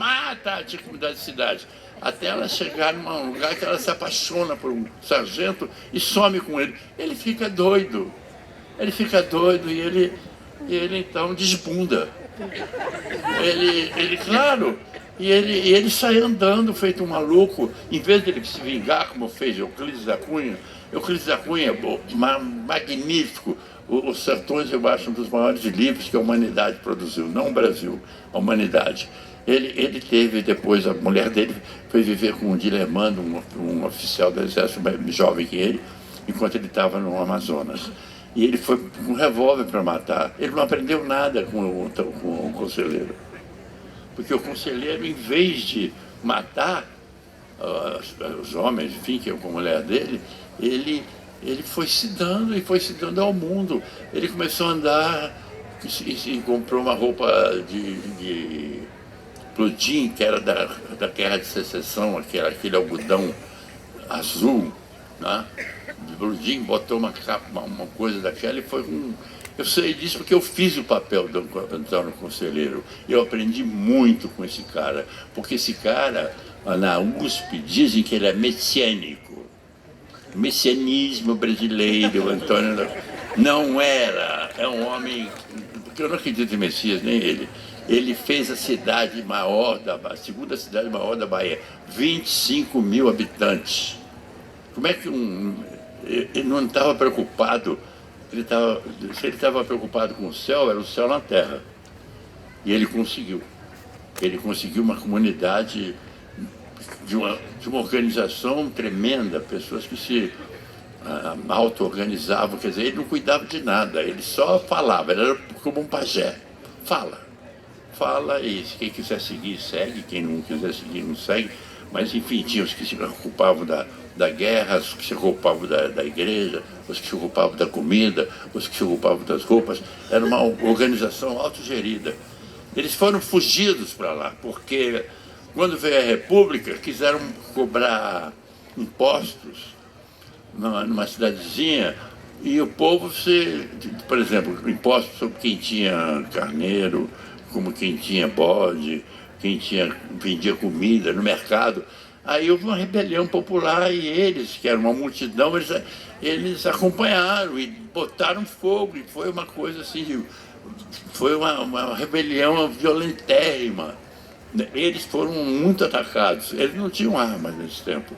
tinha que mudar de cidade. Até ela chegar num lugar que ela se apaixona por um sargento e some com ele. Ele fica doido. E ele então desbunda. Claro, e ele sai andando feito um maluco, em vez de ele se vingar, como fez Euclides da Cunha, magnífico. Os Sertões, eu acho, um dos maiores livros que a humanidade produziu, não o Brasil, a humanidade. Ele teve depois, a mulher dele foi viver com o Dilermando, um oficial do exército mais jovem que ele, enquanto ele estava no Amazonas. E ele foi com um revólver para matar. Ele não aprendeu nada com o conselheiro. Porque o conselheiro, em vez de matar os homens, enfim, que é com a mulher dele, ele foi se dando ao mundo. Ele começou a andar e comprou uma roupa de Pludim, que era da Guerra de Secessão, aquele algodão azul, né? De Pludim, botou uma capa, uma coisa daquela e foi Eu sei disso porque eu fiz o papel do Antônio Conselheiro. Eu aprendi muito com esse cara, porque esse cara, na USP, dizem que ele é messiânico. Messianismo brasileiro, Antônio não era. É um homem, porque eu não acredito em Messias, nem ele. Ele fez a cidade maior, a segunda cidade maior da Bahia, 25 mil habitantes. Como é que ele não estava preocupado? Se ele estava preocupado com o céu, era o céu na terra. E ele conseguiu. Ele conseguiu uma comunidade de uma organização tremenda, pessoas que se auto-organizavam, quer dizer, ele não cuidava de nada, ele só falava, ele era como um pajé. fala, e quem quiser seguir, segue, quem não quiser seguir, não segue. Mas, enfim, tinha os que se ocupavam da guerra, os que se ocupavam da igreja, os que se ocupavam da comida, os que se ocupavam das roupas. Era uma organização autogerida. Eles foram fugidos para lá, porque quando veio a República, quiseram cobrar impostos numa cidadezinha, e o povo por exemplo, impostos sobre quem tinha carneiro, como quem tinha bode, quem vendia comida no mercado. Aí houve uma rebelião popular e eles, que era uma multidão, eles acompanharam e botaram fogo, e foi uma coisa assim, foi uma rebelião violentérrima. Eles foram muito atacados, eles não tinham armas nesse tempo,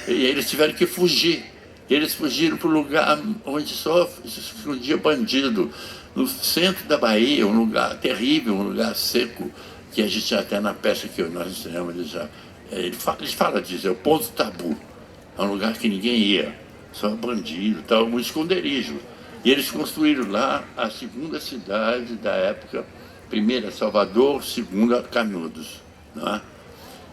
e eles tiveram que fugir. Eles fugiram para o lugar onde só se escondia bandido, no centro da Bahia, um lugar terrível, um lugar seco, que a gente até na peça que nós ensinamos, eles falam disso, é o ponto tabu. É um lugar que ninguém ia, só bandido, tal, um esconderijo. E eles construíram lá a segunda cidade da época, primeira Salvador, segunda Canudos. Não é?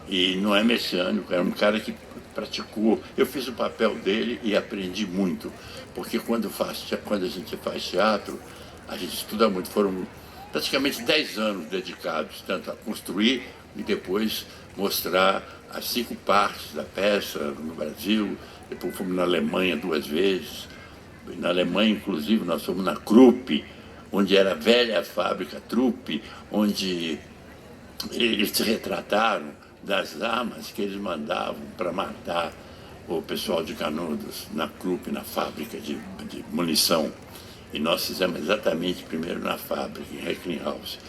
E não é messiânico, era um cara que praticou. Eu fiz o papel dele e aprendi muito, porque quando a gente faz teatro, a gente estuda muito. Foram praticamente 10 anos dedicados tanto a construir e depois mostrar as 5 partes da peça no Brasil. Depois fomos na Alemanha 2 vezes. Na Alemanha, inclusive, nós fomos na Krupp, onde era a velha fábrica Krupp, onde eles se retrataram das armas que eles mandavam para matar o pessoal de Canudos, na Krupp, na fábrica de munição. E nós fizemos exatamente primeiro na fábrica, em Recklinghausen.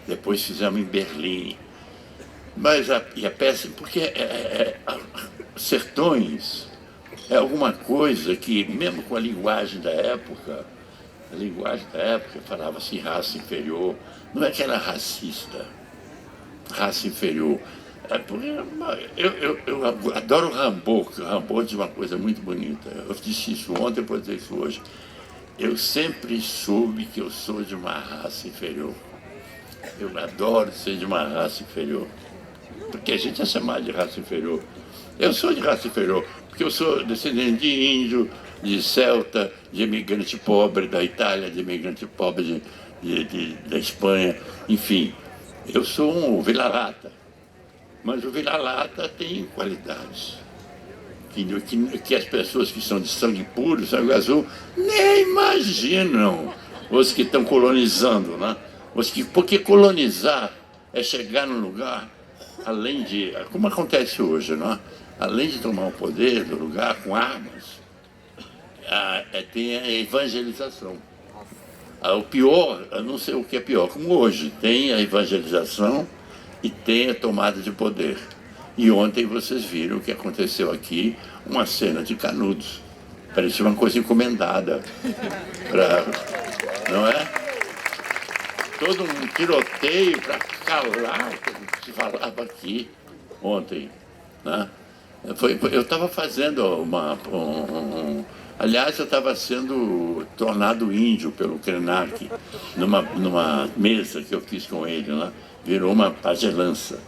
Depois fizemos em Berlim. Mas a peça, porque Sertões é alguma coisa que, mesmo com a linguagem da época falava assim, raça inferior. Não é que era racista, raça inferior. Eu adoro o Rimbaud, que o Rimbaud diz uma coisa muito bonita. Eu disse isso ontem, eu vou dizer isso hoje. Eu sempre soube que eu sou de uma raça inferior. Eu adoro ser de uma raça inferior. Porque a gente é chamado de raça inferior. Eu sou de raça inferior, porque eu sou descendente de índio, de celta, de imigrante pobre da Itália, de imigrante pobre da Espanha, enfim. Eu sou um vira-lata. Mas o vira-lata tem qualidades que as pessoas que são de sangue puro, sangue azul, nem imaginam. Os que estão colonizando, né? Porque colonizar é chegar num lugar, além de, como acontece hoje, não é? Além de tomar o poder do lugar com armas, tem a evangelização. O pior, eu não sei o que é pior, como hoje, tem a evangelização e tem a tomada de poder. E ontem vocês viram o que aconteceu aqui, uma cena de Canudos. Parecia uma coisa encomendada. Não é? Todo um tiroteio para calar o que se falava aqui ontem. Né? Eu estava fazendo aliás, eu estava sendo tornado índio pelo Krenak, numa mesa que eu fiz com ele, né? Virou uma pagelança.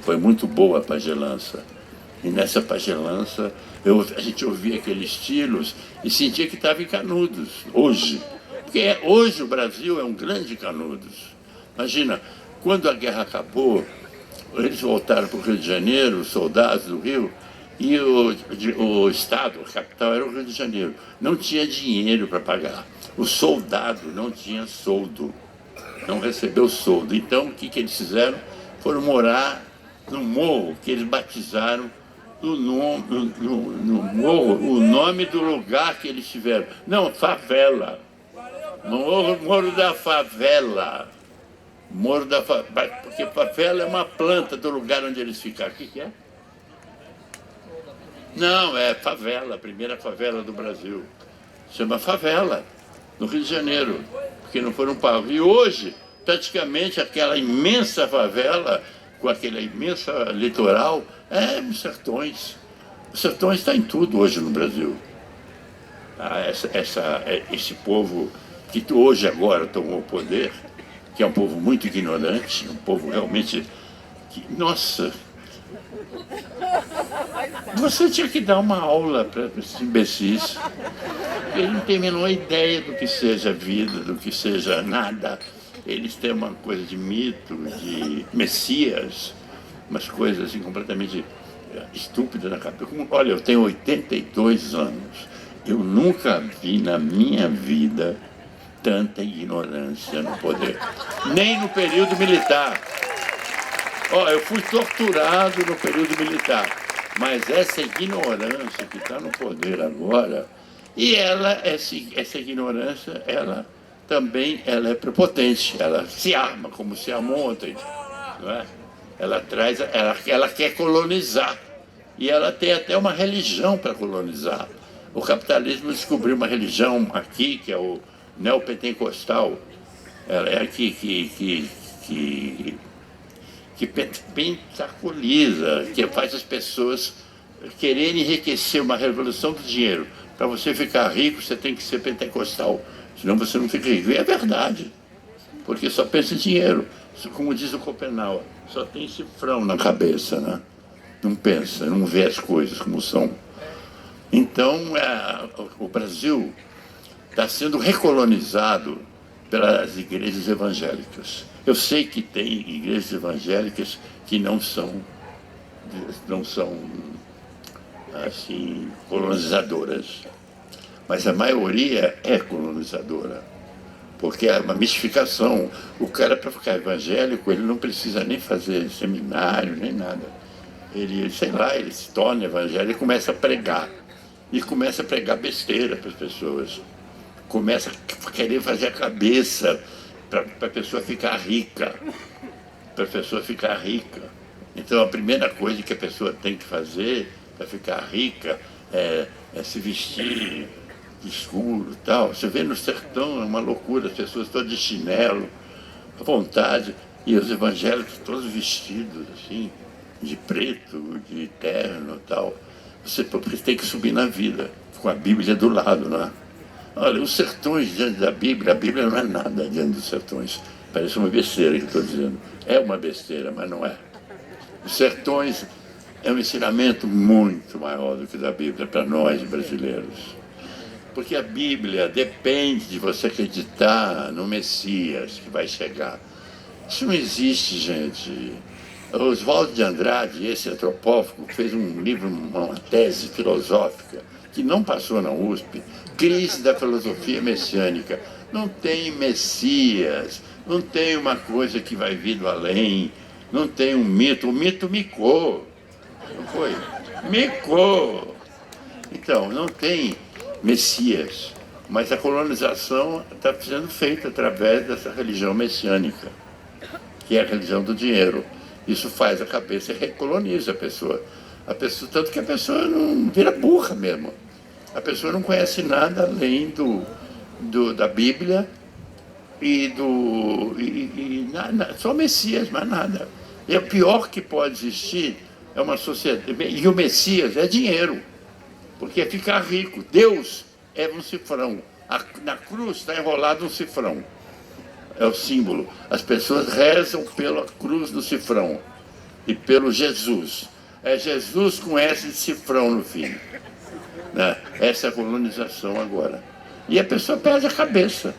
Foi muito boa a pagelança. E nessa pagelança, a gente ouvia aqueles estilos e sentia que estava em Canudos, hoje. Porque hoje o Brasil é um grande Canudos. Imagina, quando a guerra acabou, eles voltaram para o Rio de Janeiro, os soldados do Rio, e o Estado, a capital era o Rio de Janeiro, não tinha dinheiro para pagar. O soldado não tinha soldo, não recebeu soldo. Então, o que eles fizeram? Foram morar no morro que eles batizaram no morro, o nome do lugar que eles tiveram. Não, favela. Morro da Favela. Porque favela é uma planta do lugar onde eles ficaram. O que é? Não, é favela, a primeira favela do Brasil. Chama Favela, no Rio de Janeiro, porque não foram pagos. E hoje, praticamente aquela imensa favela, com aquela imensa litoral, é os Sertões. Os Sertões está em tudo hoje no Brasil. Esse povo que hoje agora tomou o poder, que é um povo muito ignorante, um povo realmente que, nossa, você tinha que dar uma aula para esses imbecis. Eles não têm a menor ideia do que seja vida, do que seja nada. Eles têm uma coisa de mito, de messias, umas coisas assim completamente estúpidas na cabeça. Olha, eu tenho 82 anos. Eu nunca vi na minha vida tanta ignorância no poder. Nem no período militar. Eu fui torturado no período militar. Mas essa ignorância que está no poder agora, e essa ignorância, ela também é prepotente. Ela se arma, como se armou ontem. Não é? Ela quer colonizar. E ela tem até uma religião para colonizar. O capitalismo descobriu uma religião aqui, que é o neopentecostal. Ela é aqui que pentacoliza, que faz as pessoas quererem enriquecer, uma revolução do dinheiro. Para você ficar rico, você tem que ser pentecostal, senão você não fica rico. E é verdade, porque só pensa em dinheiro. Como diz o Schopenhauer, só tem cifrão na cabeça, né? Não pensa, não vê as coisas como são. Então, o Brasil está sendo recolonizado pelas igrejas evangélicas. Eu sei que tem igrejas evangélicas que não são assim, colonizadoras, mas a maioria é colonizadora, porque é uma mistificação. O cara, para ficar evangélico, ele não precisa nem fazer seminário, nem nada. Ele, sei lá, ele se torna evangélico e começa a pregar. E começa a pregar besteira para as pessoas. Começa a querer fazer a cabeça para a pessoa ficar rica. Para a pessoa ficar rica. Então, a primeira coisa que a pessoa tem que fazer para ficar rica é se vestir de escuro e tal. Você vê no sertão, é uma loucura, as pessoas todas de chinelo, à vontade, e os evangélicos todos vestidos assim, de preto, de terno e tal. Você tem que subir na vida, com a Bíblia do lado, não é? Olha, os sertões diante da Bíblia, a Bíblia não é nada diante dos sertões. Parece uma besteira que estou dizendo. É uma besteira, mas não é. Os sertões é um ensinamento muito maior do que da Bíblia para nós brasileiros. Porque a Bíblia depende de você acreditar no Messias que vai chegar. Isso não existe, gente. Oswaldo de Andrade, esse antropólogo, fez um livro, uma tese filosófica, que não passou na USP, Crise da Filosofia Messiânica. Não tem Messias, não tem uma coisa que vai vir do além, não tem um mito. O mito micou, não foi? Micou. Então, não tem Messias, mas a colonização está sendo feita através dessa religião messiânica, que é a religião do dinheiro. Isso faz a cabeça e recoloniza a pessoa. Tanto que a pessoa não vira burra mesmo. A pessoa não conhece nada além da Bíblia só Messias, mais nada. E o pior que pode existir é uma sociedade. E o Messias é dinheiro, porque é ficar rico. Deus é um cifrão. Na cruz está enrolado um cifrão. É o símbolo. As pessoas rezam pela cruz do cifrão e pelo Jesus. É Jesus com esse cifrão no fim. Né? Essa é a colonização agora. E a pessoa perde a cabeça,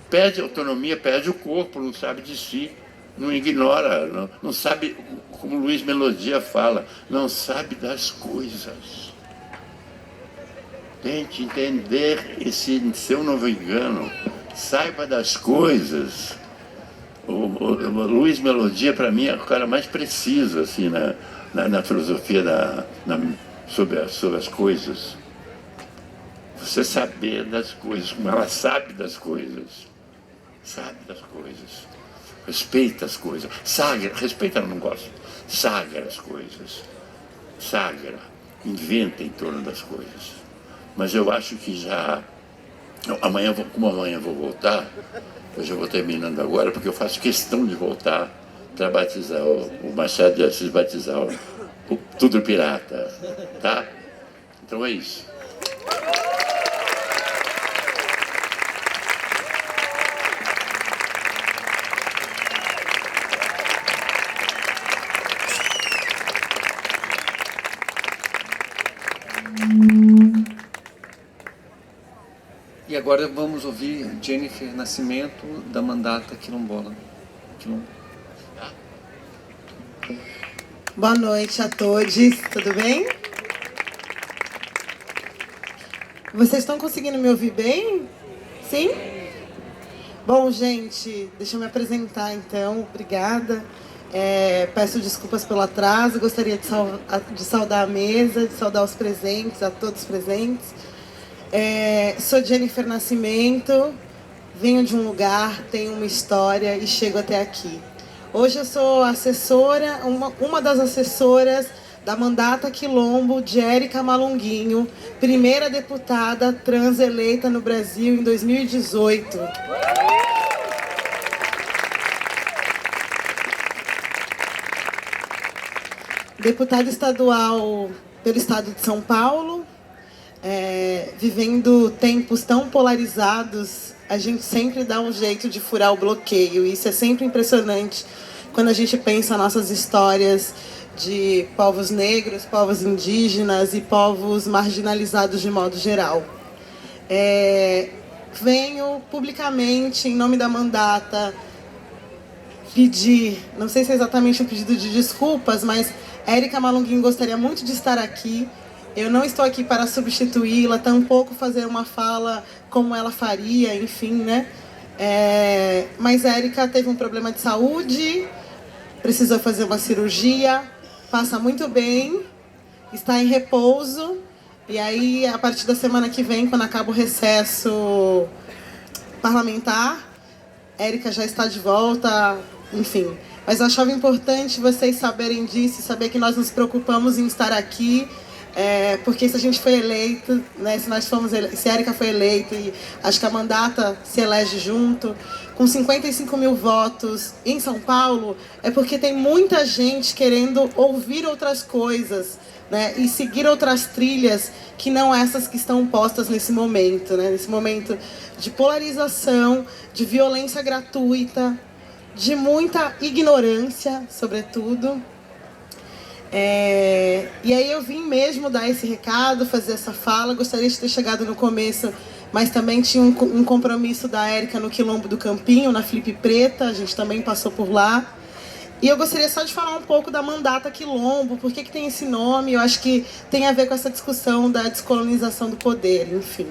perde a autonomia, perde o corpo, não sabe de si, não ignora, não sabe, como Luiz Melodia fala, não sabe das coisas. Tente entender, e se eu não me engano, saiba das coisas. O Luiz Melodia, para mim, é o cara mais preciso assim, na filosofia sobre as coisas. Você saber das coisas, como ela sabe das coisas. Sabe das coisas. Respeita as coisas. Sagra, respeita, eu não gosto. Sagra as coisas. Sagra. Inventa em torno das coisas. Mas eu acho que já... como amanhã eu vou voltar, eu já vou terminando agora, porque eu faço questão de voltar para batizar o Machado de Assis, batizar o Tudo Pirata. Tá? Então é isso. E agora vamos ouvir Jennifer Nascimento, da Mandata Quilombola. Boa noite a todos, tudo bem? Vocês estão conseguindo me ouvir bem? Sim? Bom, gente, deixa eu me apresentar então, obrigada. Peço desculpas pelo atraso, gostaria de saudar a mesa, de saudar os presentes, a todos os presentes. Sou Jennifer Nascimento, venho de um lugar, tenho uma história e chego até aqui. Hoje eu sou assessora, uma das assessoras da Mandata Quilombo de Érica Malunguinho, primeira deputada trans eleita no Brasil em 2018. Deputada estadual pelo estado de São Paulo, vivendo tempos tão polarizados, a gente sempre dá um jeito de furar o bloqueio. Isso é sempre impressionante quando a gente pensa nossas histórias de povos negros, povos indígenas e povos marginalizados de modo geral. Venho publicamente, em nome da Mandata, pedir, não sei se é exatamente um pedido de desculpas, mas Érica Malunguinho gostaria muito de estar aqui. Eu não estou aqui para substituí-la, tampouco fazer uma fala como ela faria, enfim, né? Mas a Érica teve um problema de saúde, precisou fazer uma cirurgia, passa muito bem, está em repouso, e aí, a partir da semana que vem, quando acaba o recesso parlamentar, Érica já está de volta, enfim. Mas eu achava importante vocês saberem disso, saber que nós nos preocupamos em estar aqui, porque se a gente foi eleito, né, se a Érica foi eleita e acho que a Mandata se elege junto, com 55 mil votos em São Paulo, é porque tem muita gente querendo ouvir outras coisas, né, e seguir outras trilhas que não essas que estão postas nesse momento, né, nesse momento de polarização, de violência gratuita, de muita ignorância, sobretudo. E aí eu vim mesmo dar esse recado, fazer essa fala. Gostaria de ter chegado no começo, mas também tinha um compromisso da Érica no Quilombo do Campinho, na Filipe Preta, a gente também passou por lá. E eu gostaria só de falar um pouco da Mandata Quilombo, por que tem esse nome. Eu acho que tem a ver com essa discussão da descolonização do poder, enfim.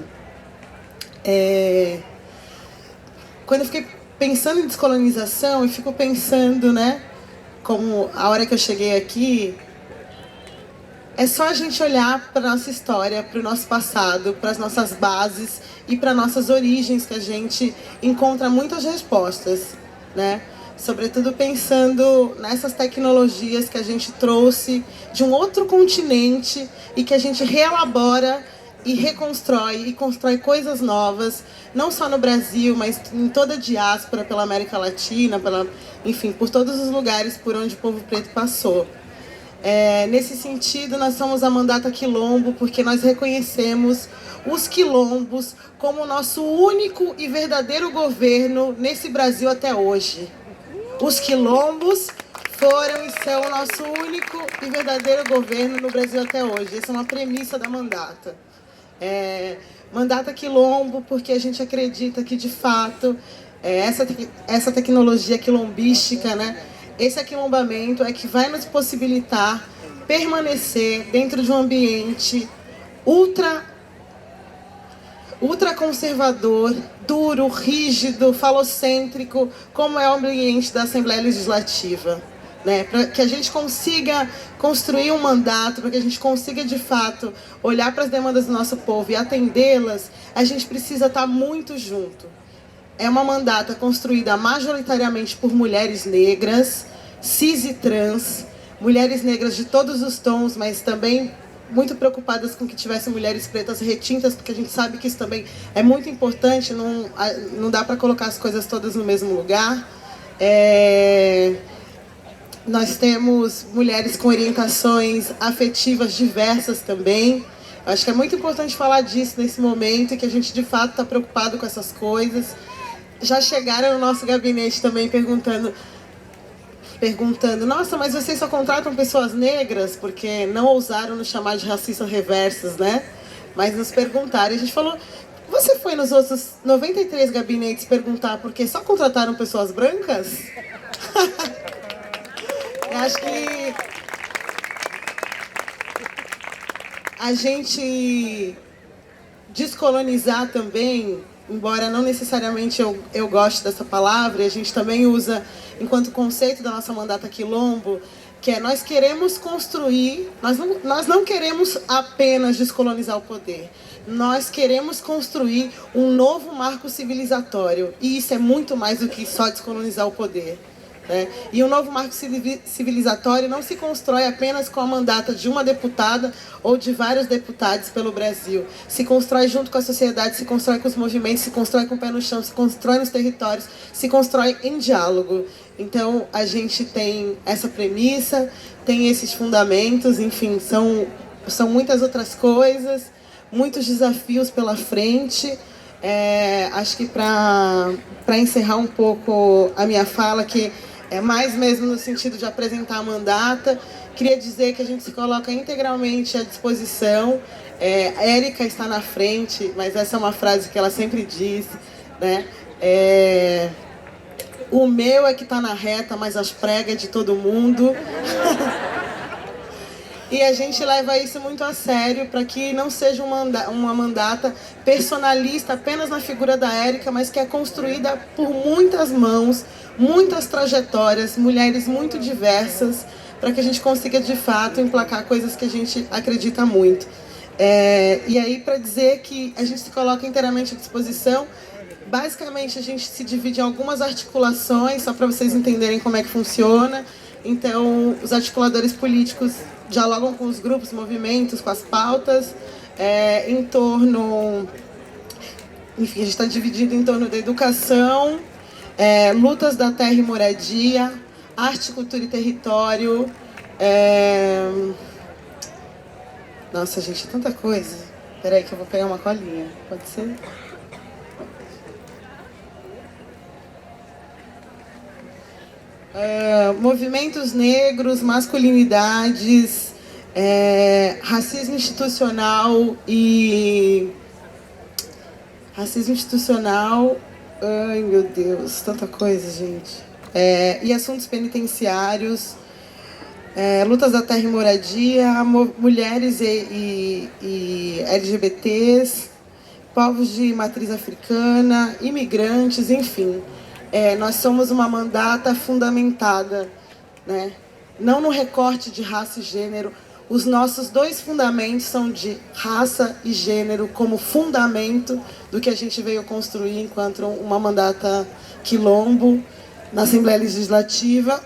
Quando eu fiquei pensando em descolonização, eu fico pensando, né, como a hora que eu cheguei aqui, é só a gente olhar para a nossa história, para o nosso passado, para as nossas bases e para nossas origens que a gente encontra muitas respostas, né? Sobretudo pensando nessas tecnologias que a gente trouxe de um outro continente e que a gente reelabora e reconstrói e constrói coisas novas, não só no Brasil, mas em toda a diáspora, pela América Latina, enfim, por todos os lugares por onde o povo preto passou. Nesse sentido, nós somos a Mandata Quilombo porque nós reconhecemos os quilombos como o nosso único e verdadeiro governo nesse Brasil até hoje. Os quilombos foram e são o nosso único e verdadeiro governo no Brasil até hoje. Essa é uma premissa da Mandata. Mandata Quilombo porque a gente acredita que, de fato, essa tecnologia quilombística, né, esse aquilombamento é que vai nos possibilitar permanecer dentro de um ambiente ultra conservador, duro, rígido, falocêntrico, como é o ambiente da Assembleia Legislativa. Né? Para que a gente consiga construir um mandato, para que a gente consiga, de fato, olhar para as demandas do nosso povo e atendê-las, a gente precisa estar muito junto. É uma mandata construída majoritariamente por mulheres negras, cis e trans, mulheres negras de todos os tons, mas também muito preocupadas com que tivessem mulheres pretas retintas, porque a gente sabe que isso também é muito importante, não dá para colocar as coisas todas no mesmo lugar. Nós temos mulheres com orientações afetivas diversas também. Acho que é muito importante falar disso nesse momento, que a gente de fato está preocupado com essas coisas. Já chegaram no nosso gabinete também perguntando: perguntando, nossa, mas vocês só contratam pessoas negras? Porque não ousaram nos chamar de racistas reversos, né? Mas nos perguntaram. E a gente falou, você foi nos outros 93 gabinetes perguntar por que só contrataram pessoas brancas? Eu acho que a gente descolonizar também, embora não necessariamente eu goste dessa palavra, a gente também usa enquanto conceito da nossa mandata quilombo, que é nós queremos construir, nós não queremos apenas descolonizar o poder, nós queremos construir um novo marco civilizatório, e isso é muito mais do que só descolonizar o poder. E o novo marco civilizatório não se constrói apenas com a mandata de uma deputada ou de vários deputados pelo Brasil. Se constrói junto com a sociedade, se constrói com os movimentos, se constrói com o pé no chão, se constrói nos territórios, se constrói em diálogo. Então, a gente tem essa premissa, tem esses fundamentos, enfim, são muitas outras coisas, muitos desafios pela frente. Acho que para encerrar um pouco a minha fala, que é mais mesmo no sentido de apresentar a mandata, queria dizer que a gente se coloca integralmente à disposição. A Érica está na frente, mas essa é uma frase que ela sempre diz, né? O meu é que está na reta, mas as pregas é de todo mundo. E a gente leva isso muito a sério para que não seja uma mandata personalista apenas na figura da Érica, mas que é construída por muitas mãos, muitas trajetórias, mulheres muito diversas, para que a gente consiga, de fato, emplacar coisas que a gente acredita muito. E aí, para dizer que a gente se coloca inteiramente à disposição, basicamente a gente se divide em algumas articulações, só para vocês entenderem como é que funciona. Então, os articuladores políticos dialogam com os grupos, movimentos, com as pautas, em torno... Enfim, a gente está dividido em torno da educação, lutas da terra e moradia, arte, cultura e território. Nossa, gente, é tanta coisa. Espera aí que eu vou pegar uma colinha. Pode ser? Movimentos negros, masculinidades, racismo institucional e... Racismo institucional... Ai, meu Deus, tanta coisa, gente. E assuntos penitenciários, lutas da terra e moradia, mulheres e LGBTs, povos de matriz africana, imigrantes, enfim. Nós somos uma mandata fundamentada, né? Não no recorte de raça e gênero. Os nossos dois fundamentos são de raça e gênero como fundamento do que a gente veio construir enquanto uma mandata quilombo na Assembleia Legislativa.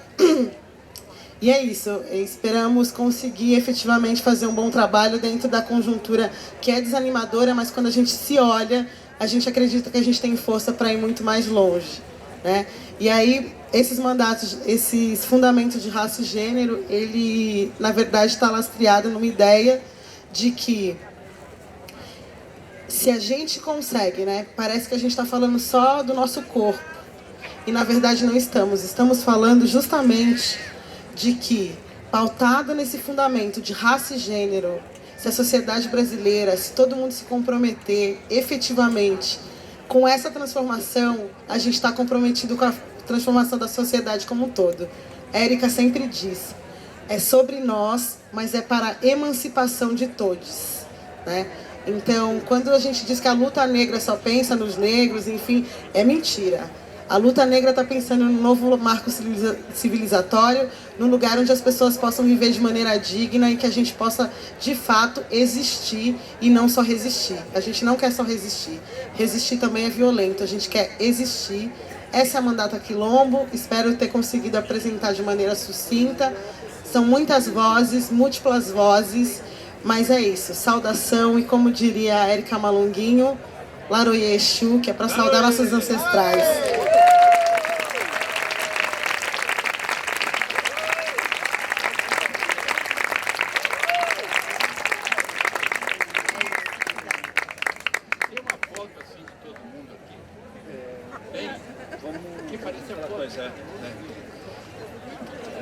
E é isso, esperamos conseguir efetivamente fazer um bom trabalho dentro da conjuntura que é desanimadora, mas quando a gente se olha, a gente acredita que a gente tem força para ir muito mais longe, né? E aí, esses mandatos, esses fundamentos de raça e gênero, ele, na verdade, está lastreado numa ideia de que se a gente consegue, né? Parece que a gente está falando só do nosso corpo, e na verdade não estamos. Estamos falando justamente de que, pautado nesse fundamento de raça e gênero, se a sociedade brasileira, se todo mundo se comprometer efetivamente com essa transformação, a gente está comprometido com a transformação da sociedade como um todo. Érica sempre diz, é sobre nós, mas é para a emancipação de todos, né? Então, quando a gente diz que a luta negra só pensa nos negros, enfim, é mentira. A luta negra está pensando num novo marco civilizatório, num lugar onde as pessoas possam viver de maneira digna e que a gente possa, de fato, existir e não só resistir. A gente não quer só resistir. Resistir também é violento, a gente quer existir. Essa é a mandata quilombo, espero ter conseguido apresentar de maneira sucinta. São muitas vozes, múltiplas vozes, mas é isso. Saudação e, como diria a Érica Malunguinho, Laroye Exu, que é para saudar nossos ancestrais. Que pareceu, pois é.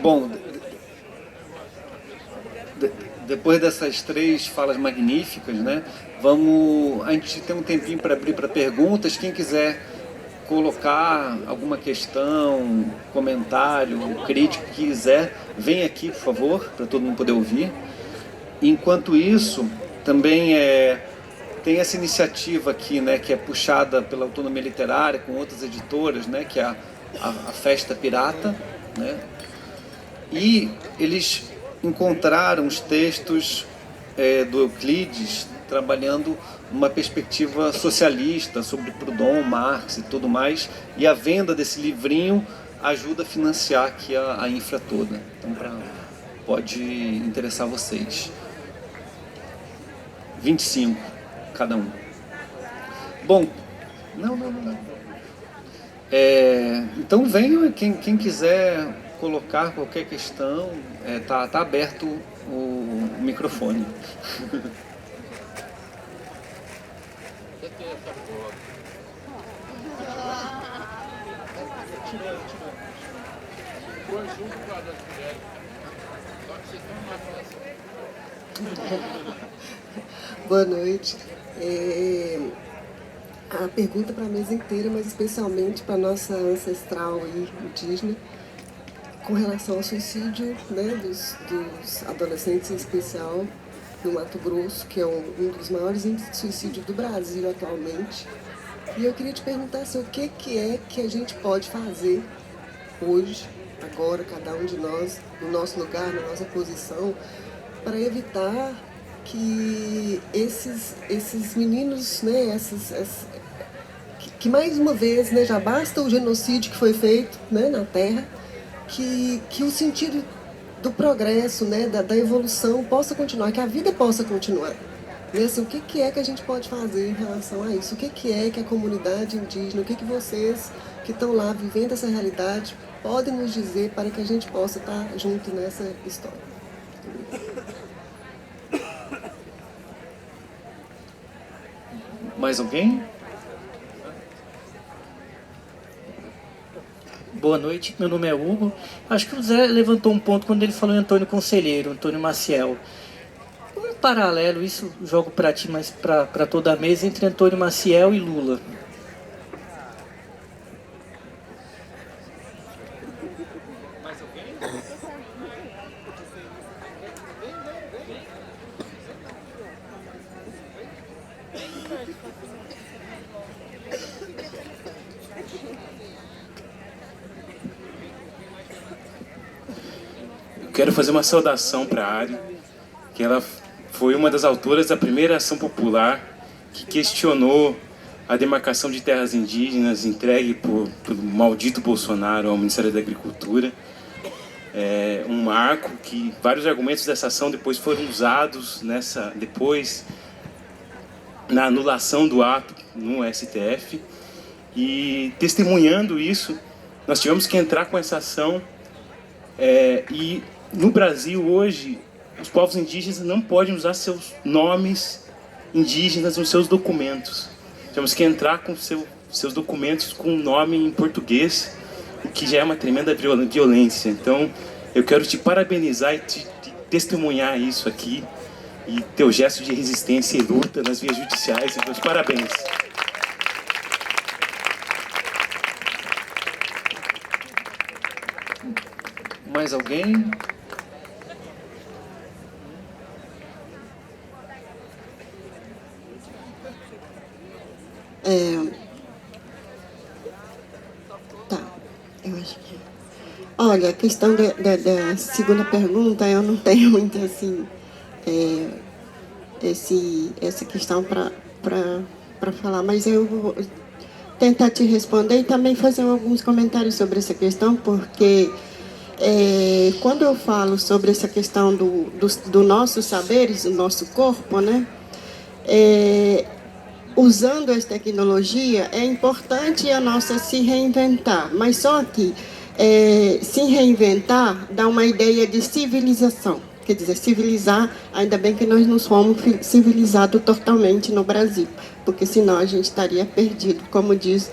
Bom, depois dessas 3 falas magníficas, né, a gente tem um tempinho para abrir para perguntas. Quem quiser colocar alguma questão, comentário, crítica que quiser, vem aqui, por favor, para todo mundo poder ouvir. Enquanto isso, também tem essa iniciativa aqui, né, que é puxada pela Autonomia Literária, com outras editoras, né, que é a Festa Pirata, né, e eles encontraram os textos do Euclides trabalhando uma perspectiva socialista sobre Proudhon, Marx e tudo mais, e a venda desse livrinho ajuda a financiar aqui a infra toda. Então pode interessar vocês. 25 cada um. Bom, não. Então venham, quem quiser colocar qualquer questão, tá aberto o microfone. Boa noite. A pergunta para a mesa inteira, mas especialmente para a nossa ancestral aí, indígena, com relação ao suicídio, né, dos adolescentes, em especial no Mato Grosso, que é um dos maiores índices de suicídio do Brasil atualmente. E eu queria te perguntar assim, o que é que a gente pode fazer hoje, agora, cada um de nós, no nosso lugar, na nossa posição, para evitar que esses meninos, né, que mais uma vez, né, já basta o genocídio que foi feito, né, na Terra, que o sentido do progresso, né, da evolução possa continuar, que a vida possa continuar. E assim, o que é que a gente pode fazer em relação a isso? O que é que a comunidade indígena, o que vocês que estão lá vivendo essa realidade podem nos dizer para que a gente possa estar junto nessa história? Mais alguém? Boa noite, meu nome é Hugo. Acho que o Zé levantou um ponto quando ele falou em Antônio Conselheiro, Antônio Maciel. Um paralelo, isso jogo para ti, mas para toda a mesa, entre Antônio Maciel e Lula. Quero fazer uma saudação para a Ari, que ela foi uma das autoras da primeira ação popular que questionou a demarcação de terras indígenas entregue pelo maldito Bolsonaro ao Ministério da Agricultura. É um marco que vários argumentos dessa ação depois foram usados depois na anulação do ato no STF. E testemunhando isso, nós tivemos que entrar com essa ação e no Brasil, hoje, os povos indígenas não podem usar seus nomes indígenas nos seus documentos. Temos que entrar com seus documentos com um nome em português, o que já é uma tremenda violência. Então, eu quero te parabenizar e te testemunhar isso aqui, e teu gesto de resistência e luta nas vias judiciais. Então, parabéns. Mais alguém? Tá, eu acho que... Olha, a questão da segunda pergunta, eu não tenho muito assim, essa questão para falar, mas eu vou tentar te responder e também fazer alguns comentários sobre essa questão, porque quando eu falo sobre essa questão do nossos saberes, do nosso corpo, né? Usando essa tecnologia, é importante a nossa se reinventar, mas só que se reinventar dá uma ideia de civilização, quer dizer, civilizar, ainda bem que nós não somos civilizados totalmente no Brasil, porque senão a gente estaria perdido, como diz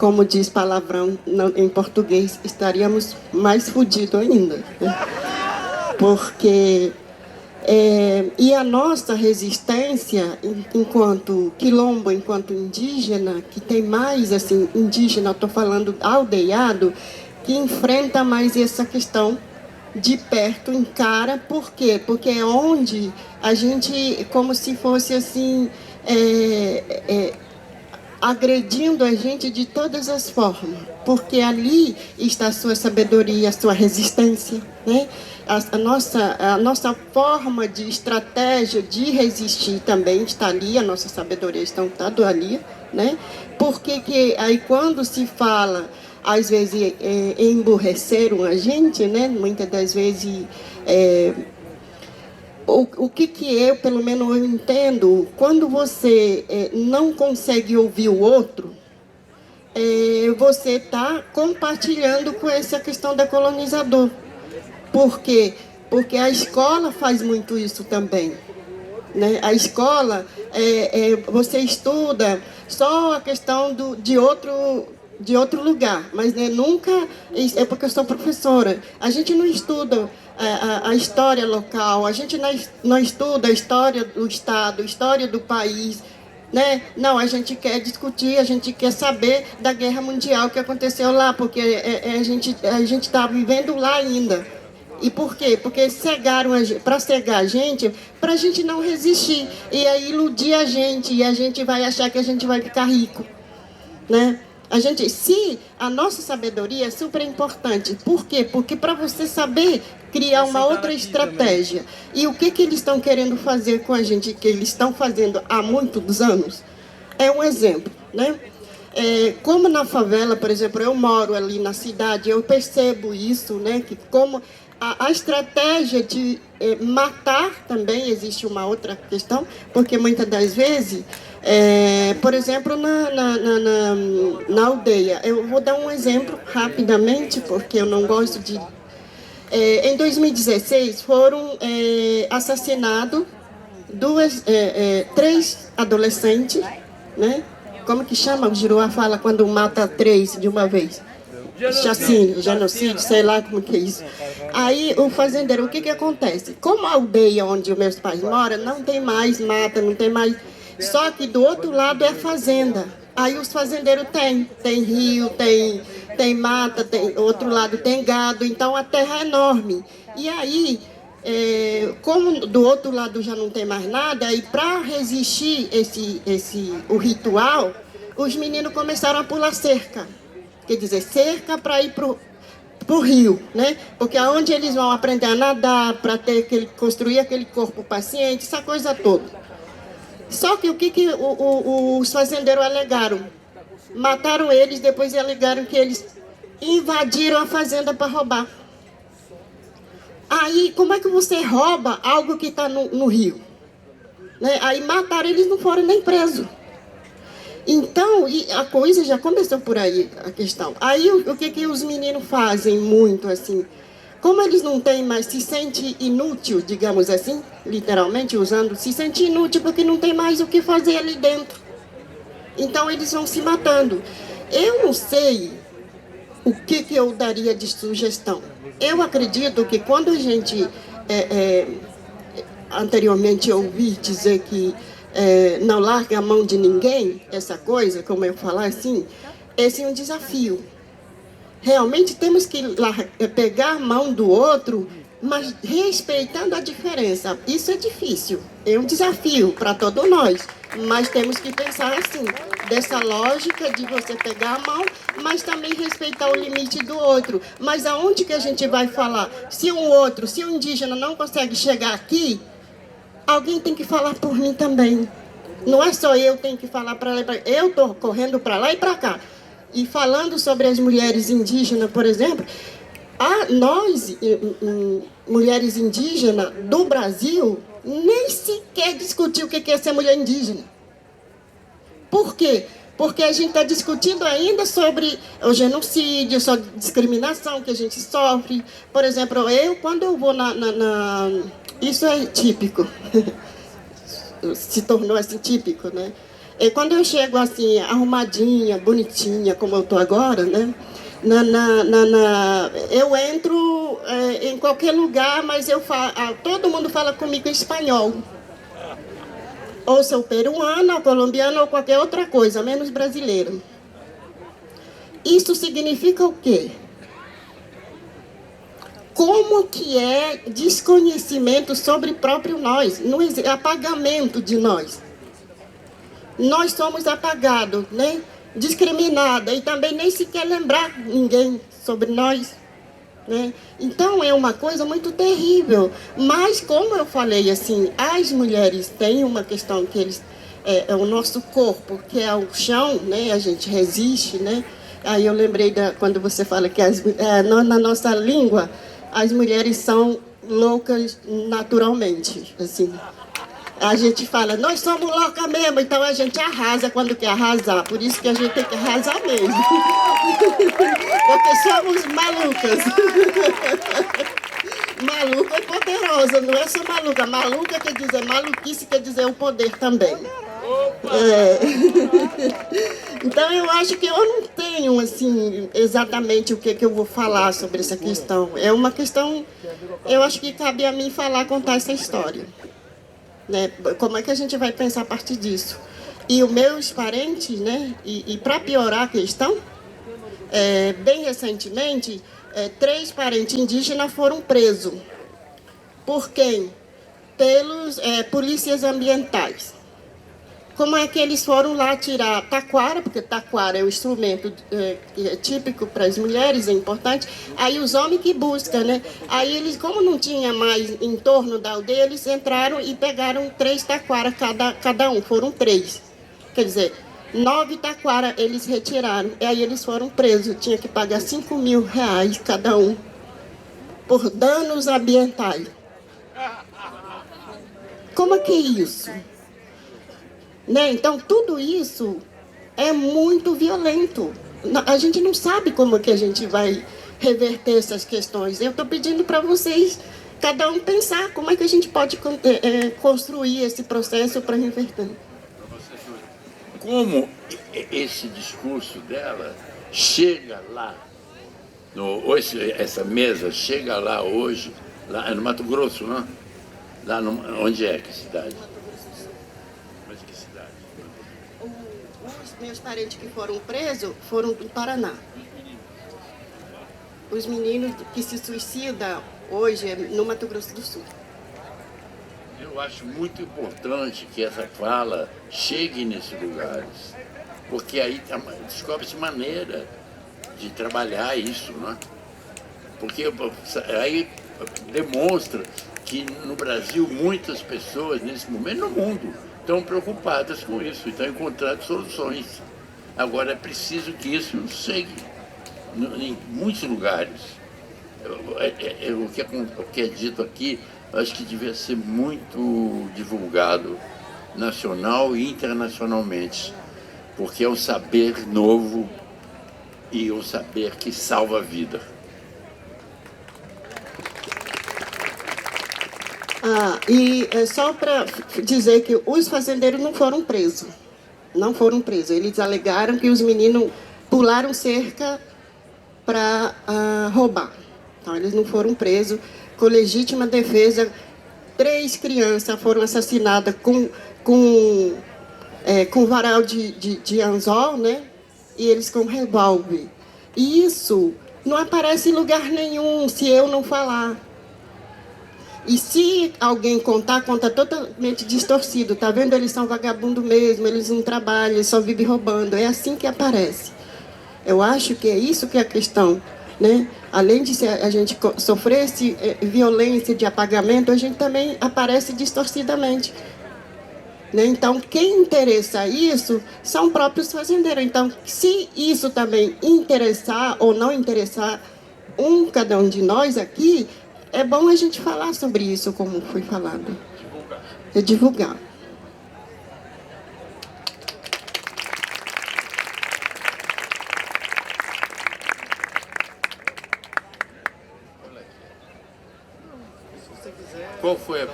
como diz palavrão em português, estaríamos mais fodidos ainda. Né? Porque... e a nossa resistência, enquanto quilombo, enquanto indígena, que tem mais, assim, indígena, estou falando aldeado, que enfrenta mais essa questão de perto, encara. Por quê? Porque é onde a gente, como se fosse assim, agredindo a gente de todas as formas, porque ali está a sua sabedoria, a sua resistência, né? A nossa forma de estratégia de resistir também está ali, a nossa sabedoria está toda ali, né? Porque que aí quando se fala, às vezes, emburreceram a gente, né? Muitas das vezes, o que eu, pelo menos eu entendo, quando você não consegue ouvir o outro, você está compartilhando com essa questão da colonizador. Por quê? Porque a escola faz muito isso também. Né? A escola, você estuda só a questão de outro lugar, mas nunca... É porque eu sou professora. A gente não estuda a história local, a gente não estuda a história do Estado, a história do país. Né? Não, a gente quer discutir, a gente quer saber da Guerra Mundial que aconteceu lá, porque a gente está vivendo lá ainda. E por quê? Porque cegaram para cegar a gente, para a gente não resistir. E aí iludir a gente, e a gente vai achar que a gente vai ficar rico. Né? Se a nossa sabedoria é super importante. Por quê? Porque para você saber criar uma outra estratégia. E o que eles estão querendo fazer com a gente, que eles estão fazendo há muitos anos, é um exemplo. Né? Como na favela, por exemplo, eu moro ali na cidade, eu percebo isso, né? Que como a estratégia de matar também existe uma outra questão, porque muitas das vezes, por exemplo, na aldeia, eu vou dar um exemplo rapidamente, porque eu não gosto de... em 2016 foram assassinados 3 adolescentes, né? Como que chama? O Giruá fala quando mata 3 de uma vez. Chacina, genocídio, sei lá como que é isso. Aí o fazendeiro, o que acontece? Como a aldeia onde os meus pais moram, não tem mais mata, não tem mais... Só que do outro lado é fazenda. Aí os fazendeiros tem rio, tem mata, outro lado tem gado, então a terra é enorme. E aí, como do outro lado já não tem mais nada, aí para resistir o ritual, os meninos começaram a pular cerca. Quer dizer, cerca para ir para o rio, né? Porque é onde eles vão aprender a nadar, para construir aquele corpo paciente, essa coisa toda. Só que o que os fazendeiros alegaram? Mataram eles, depois alegaram que eles invadiram a fazenda para roubar. Aí, como é que você rouba algo que está no rio? Né? Aí mataram, eles não foram nem presos. Então, a coisa já começou por aí, a questão. Aí, o que os meninos fazem muito, assim? Como eles não têm mais, se sente inútil, digamos assim, literalmente usando, se sente inútil porque não tem mais o que fazer ali dentro. Então, eles vão se matando. Eu não sei o que eu daria de sugestão. Eu acredito que quando a gente, anteriormente, ouvi dizer que não larga a mão de ninguém, essa coisa, como eu falar assim, esse é um desafio. Realmente temos que pegar a mão do outro, mas respeitando a diferença. Isso é difícil, é um desafio para todos nós, mas temos que pensar assim, dessa lógica de você pegar a mão, mas também respeitar o limite do outro. Mas aonde que a gente vai falar? Se o indígena não consegue chegar aqui, alguém tem que falar por mim também. Não é só eu que tenho que falar para lá e para cá. Eu estou correndo para lá e para cá. E falando sobre as mulheres indígenas, por exemplo, nós, mulheres indígenas do Brasil, nem sequer discutir o que é ser mulher indígena. Por quê? Porque a gente está discutindo ainda sobre o genocídio, sobre discriminação que a gente sofre. Por exemplo, quando eu vou isso é típico. Se tornou assim típico, né? E quando eu chego assim, arrumadinha, bonitinha, como eu estou agora, né? Eu entro em qualquer lugar, mas todo mundo fala comigo em espanhol. Ou sou peruana, ou colombiana, ou qualquer outra coisa, menos brasileira. Isso significa o quê? Como que é desconhecimento sobre próprio nós, apagamento de nós. Nós somos apagados, né? Discriminados, e também nem sequer lembrar ninguém sobre nós, né? Então é uma coisa muito terrível. Mas como eu falei assim, as mulheres têm uma questão que eles é o nosso corpo, que é o chão, né? A gente resiste, né? Aí eu lembrei quando você fala que na nossa língua as mulheres são loucas naturalmente, assim. A gente fala, nós somos loucas mesmo, então a gente arrasa quando quer arrasar. Por isso que a gente tem que arrasar mesmo. Porque somos malucas. Maluca é poderosa, não é só maluca. Maluca quer dizer maluquice, quer dizer o poder também. Então eu acho que eu não tenho assim exatamente o que eu vou falar sobre essa questão. É uma questão, eu acho que cabe a mim contar essa história. Né? Como é que a gente vai pensar a partir disso? E os meus parentes, né? E para piorar a questão, bem recentemente, 3 parentes indígenas foram presos. Por quem? Pelos polícias ambientais. Como é que eles foram lá tirar taquara, porque taquara é o instrumento que é típico para as mulheres, é importante. Aí os homens que buscam, né? Aí eles, como não tinha mais em torno da aldeia, eles entraram e pegaram 3 taquara cada um, foram 3. Quer dizer, 9 taquara eles retiraram, e aí eles foram presos. Tinha que pagar R$5.000 cada um, por danos ambientais. Como é que é isso? Né? Então, tudo isso é muito violento. A gente não sabe como que a gente vai reverter essas questões. Eu estou pedindo para vocês, cada um pensar como é que a gente pode construir esse processo para reverter. Como esse discurso dela chega lá, hoje, essa mesa chega lá hoje, lá no Mato Grosso, não? Lá onde é? Que cidade? Os meus parentes que foram presos foram do Paraná. Os meninos que se suicidam hoje é no Mato Grosso do Sul. Eu acho muito importante que essa fala chegue nesses lugares, porque aí descobre-se maneira de trabalhar isso, né? Porque aí demonstra que no Brasil muitas pessoas, nesse momento, no mundo, estão preocupadas com isso e estão encontrando soluções. Agora é preciso que isso chegue em muitos lugares. O que é dito aqui, acho que devia ser muito divulgado, nacional e internacionalmente, porque é um saber novo e um saber que salva a vida. E só para dizer que os fazendeiros não foram presos. Não foram presos. Eles alegaram que os meninos pularam cerca para roubar. Então, eles não foram presos. Com legítima defesa, 3 crianças foram assassinadas com varal de anzol, né? E eles com revólver. E isso não aparece em lugar nenhum se eu não falar. E se alguém conta totalmente distorcido. Tá vendo? Eles são vagabundos mesmo, eles não trabalham, eles só vivem roubando. É assim que aparece. Eu acho que é isso que é a questão, né? Além de a gente sofrer violência de apagamento, a gente também aparece distorcidamente. Né? Então, quem interessa isso são próprios fazendeiros. Então, se isso também interessar ou não interessar cada um de nós aqui, é bom a gente falar sobre isso, como foi falado. Divulgar. Qual foi a...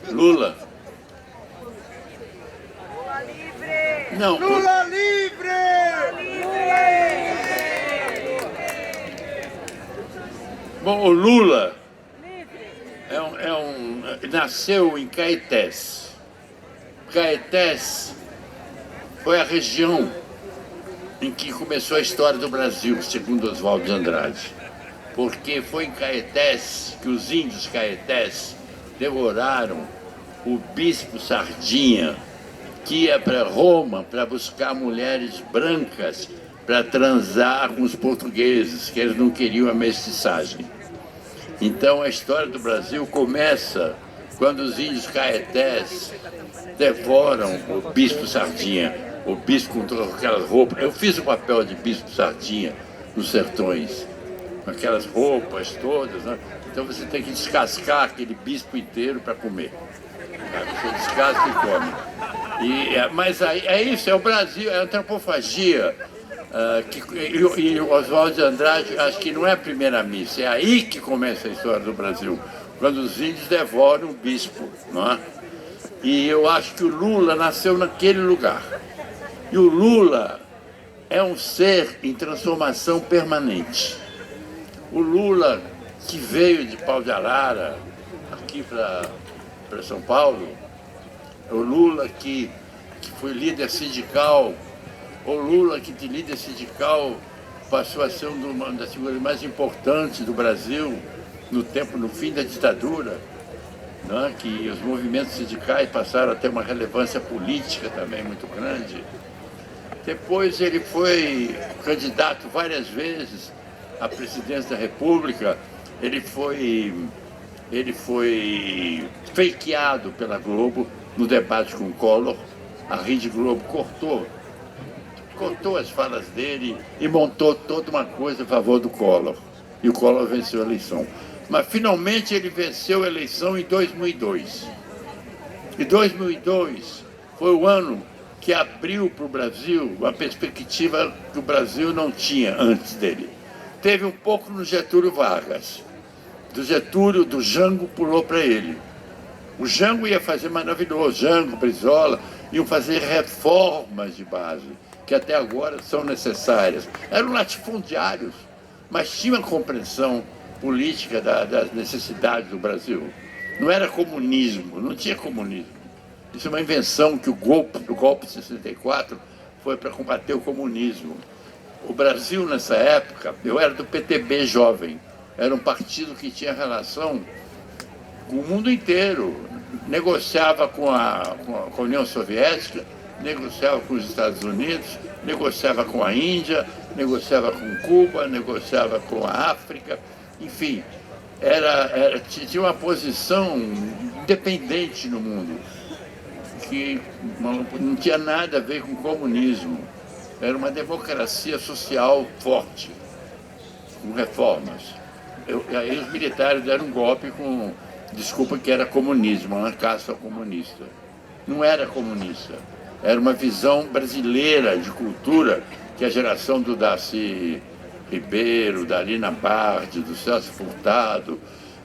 Lula? Lula livre! Não. Lula livre! Bom, o Lula nasceu em Caetés. Caetés foi a região em que começou a história do Brasil, segundo Oswaldo de Andrade. Porque foi em Caetés que os índios Caetés devoraram o bispo Sardinha, que ia para Roma para buscar mulheres brancas para transar com os portugueses, que eles não queriam a mestiçagem. Então a história do Brasil começa quando os índios Caetés devoram o bispo Sardinha, o bispo com todas aquelas roupas. Eu fiz o papel de bispo Sardinha nos sertões, com aquelas roupas todas, né? Então você tem que descascar aquele bispo inteiro para comer. Você descasca e come. Mas aí, é isso, é o Brasil, é a antropofagia. E o Oswaldo de Andrade, acho que não é a primeira missa, é aí que começa a história do Brasil, quando os índios devoram o bispo, não é? E eu acho que o Lula nasceu naquele lugar. E o Lula é um ser em transformação permanente. O Lula que veio de Pau de Arara aqui para São Paulo, o Lula que foi líder sindical, o Lula que de líder sindical passou a ser uma das figuras mais importantes do Brasil no fim da ditadura, né? Que os movimentos sindicais passaram a ter uma relevância política também muito grande. Depois ele foi candidato várias vezes à presidência da República, ele foi fakeado pela Globo no debate com o Collor. A Rede Globo cortou as falas dele e montou toda uma coisa a favor do Collor. E o Collor venceu a eleição. Mas finalmente ele venceu a eleição em 2002. E 2002 foi o ano que abriu para o Brasil uma perspectiva que o Brasil não tinha antes dele. Teve um pouco no Getúlio Vargas. Do Getúlio, do Jango pulou para ele. O Jango ia fazer maravilhoso, Jango, Brizola, iam fazer reformas de base, que até agora são necessárias. Eram latifundiários, mas tinham a compreensão política das necessidades do Brasil. Não era comunismo, não tinha comunismo. Isso é uma invenção que o golpe de 64 foi para combater o comunismo. O Brasil, nessa época, eu era do PTB jovem, era um partido que tinha relação com o mundo inteiro, negociava com a União Soviética, negociava com os Estados Unidos, negociava com a Índia, negociava com Cuba, negociava com a África, enfim, tinha uma posição independente no mundo, que não tinha nada a ver com o comunismo. Era uma democracia social forte, com reformas. Aí os militares deram um golpe com desculpa que era comunismo, uma caça comunista. Não era comunista, era uma visão brasileira de cultura que a geração do Darcy Ribeiro, da Lina Bardi, do Celso Furtado,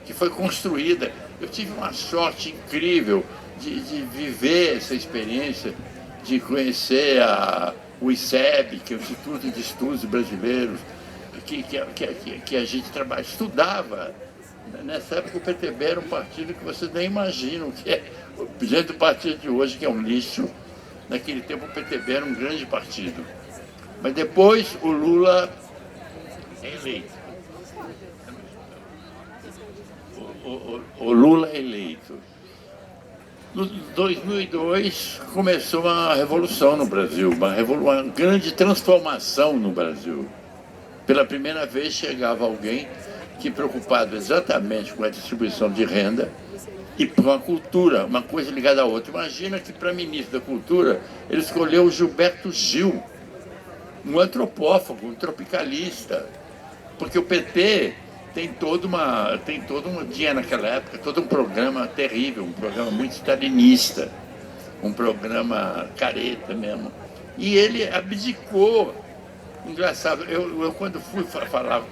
que foi construída. Eu tive uma sorte incrível de viver essa experiência, de conhecer o ICEB, que é o Instituto de Estudos Brasileiros, que a gente estudava. Nessa época o PTB era um partido que vocês nem imaginam que é. Diante do partido de hoje, que é um lixo, naquele tempo o PTB era um grande partido. Mas depois o Lula é eleito. O Lula é eleito. Em 2002 começou uma revolução no Brasil, uma grande transformação no Brasil. Pela primeira vez chegava alguém que preocupado exatamente com a distribuição de renda e com a cultura, uma coisa ligada à outra. Imagina que para ministro da Cultura ele escolheu o Gilberto Gil, um antropófago, um tropicalista, porque o PT tinha naquela época todo um programa terrível, um programa muito stalinista, um programa careta mesmo. E ele abdicou. Engraçado, eu quando fui falar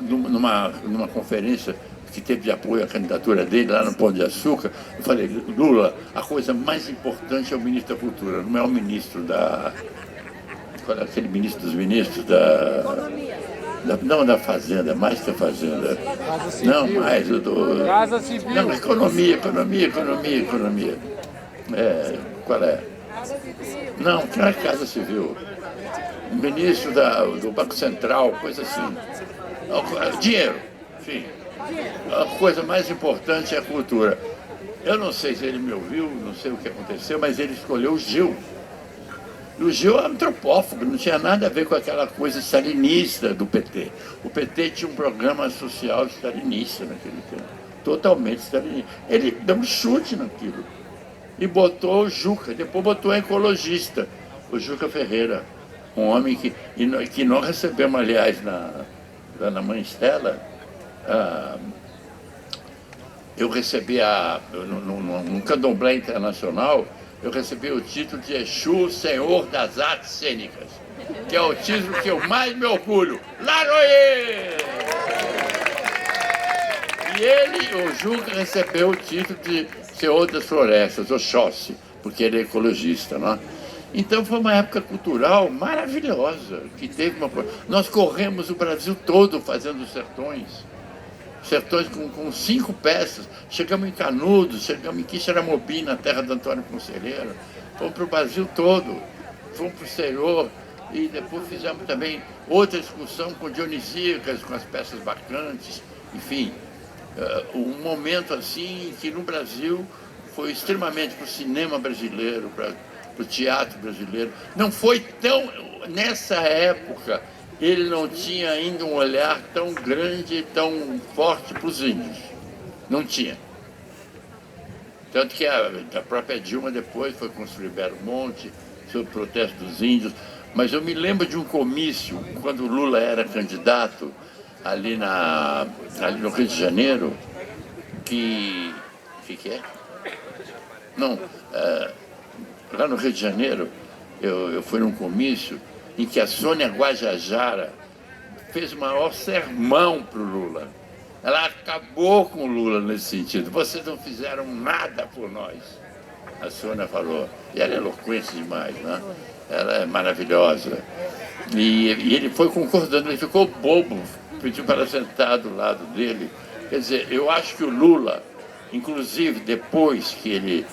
numa conferência que teve de apoio à candidatura dele lá no Pão de Açúcar, eu falei, Lula, a coisa mais importante é o ministro da Cultura, não é o ministro da... Qual é aquele ministro dos ministros? Não da Fazenda, mais que a Fazenda. Não, mais o do... Casa Civil. Não, economia. Qual é? Não, que não é Casa Civil. O ministro do Banco Central, coisa assim. Dinheiro, enfim. A coisa mais importante é a cultura. Eu não sei se ele me ouviu, não sei o que aconteceu, mas ele escolheu o Gil. E o Gil é antropófago, não tinha nada a ver com aquela coisa stalinista do PT. O PT tinha um programa social stalinista naquele tempo, totalmente stalinista. Ele deu um chute naquilo e botou o Juca, depois botou o ecologista, o Juca Ferreira, um homem que nós recebemos, aliás, na Mãe Stella. Eu recebi no Candomblé Internacional, eu recebi o título de Exu, Senhor das Artes Cênicas, que é o título que eu mais me orgulho. Laroie! E o Juca, recebeu o título de Senhor das Florestas, Oxóssi, porque ele é ecologista, não é? Então foi uma época cultural maravilhosa, que teve uma... Nós corremos o Brasil todo fazendo sertões com 5 peças, chegamos em Canudos, chegamos em Quixeramobim, na terra de Antônio Conselheiro, fomos para o Brasil todo, fomos para o exterior, e depois fizemos também outra excursão com Dionisíacas, com as peças bacantes, enfim, um momento assim que no Brasil foi extremamente para o cinema brasileiro, para o teatro brasileiro. Não foi tão... Nessa época, ele não tinha ainda um olhar tão grande, tão forte para os índios. Não tinha. Tanto que a própria Dilma depois foi construir Belo Monte, sob o protesto dos índios. Mas eu me lembro de um comício, quando o Lula era candidato, ali no Rio de Janeiro, que é? Não, lá no Rio de Janeiro, eu fui num comício em que a Sônia Guajajara fez o maior sermão para o Lula. Ela acabou com o Lula nesse sentido. Vocês não fizeram nada por nós. A Sônia falou. E ela é eloquente demais, né? Ela é maravilhosa. E ele foi concordando, ele ficou bobo, pediu para sentar do lado dele. Quer dizer, eu acho que o Lula, inclusive depois que ele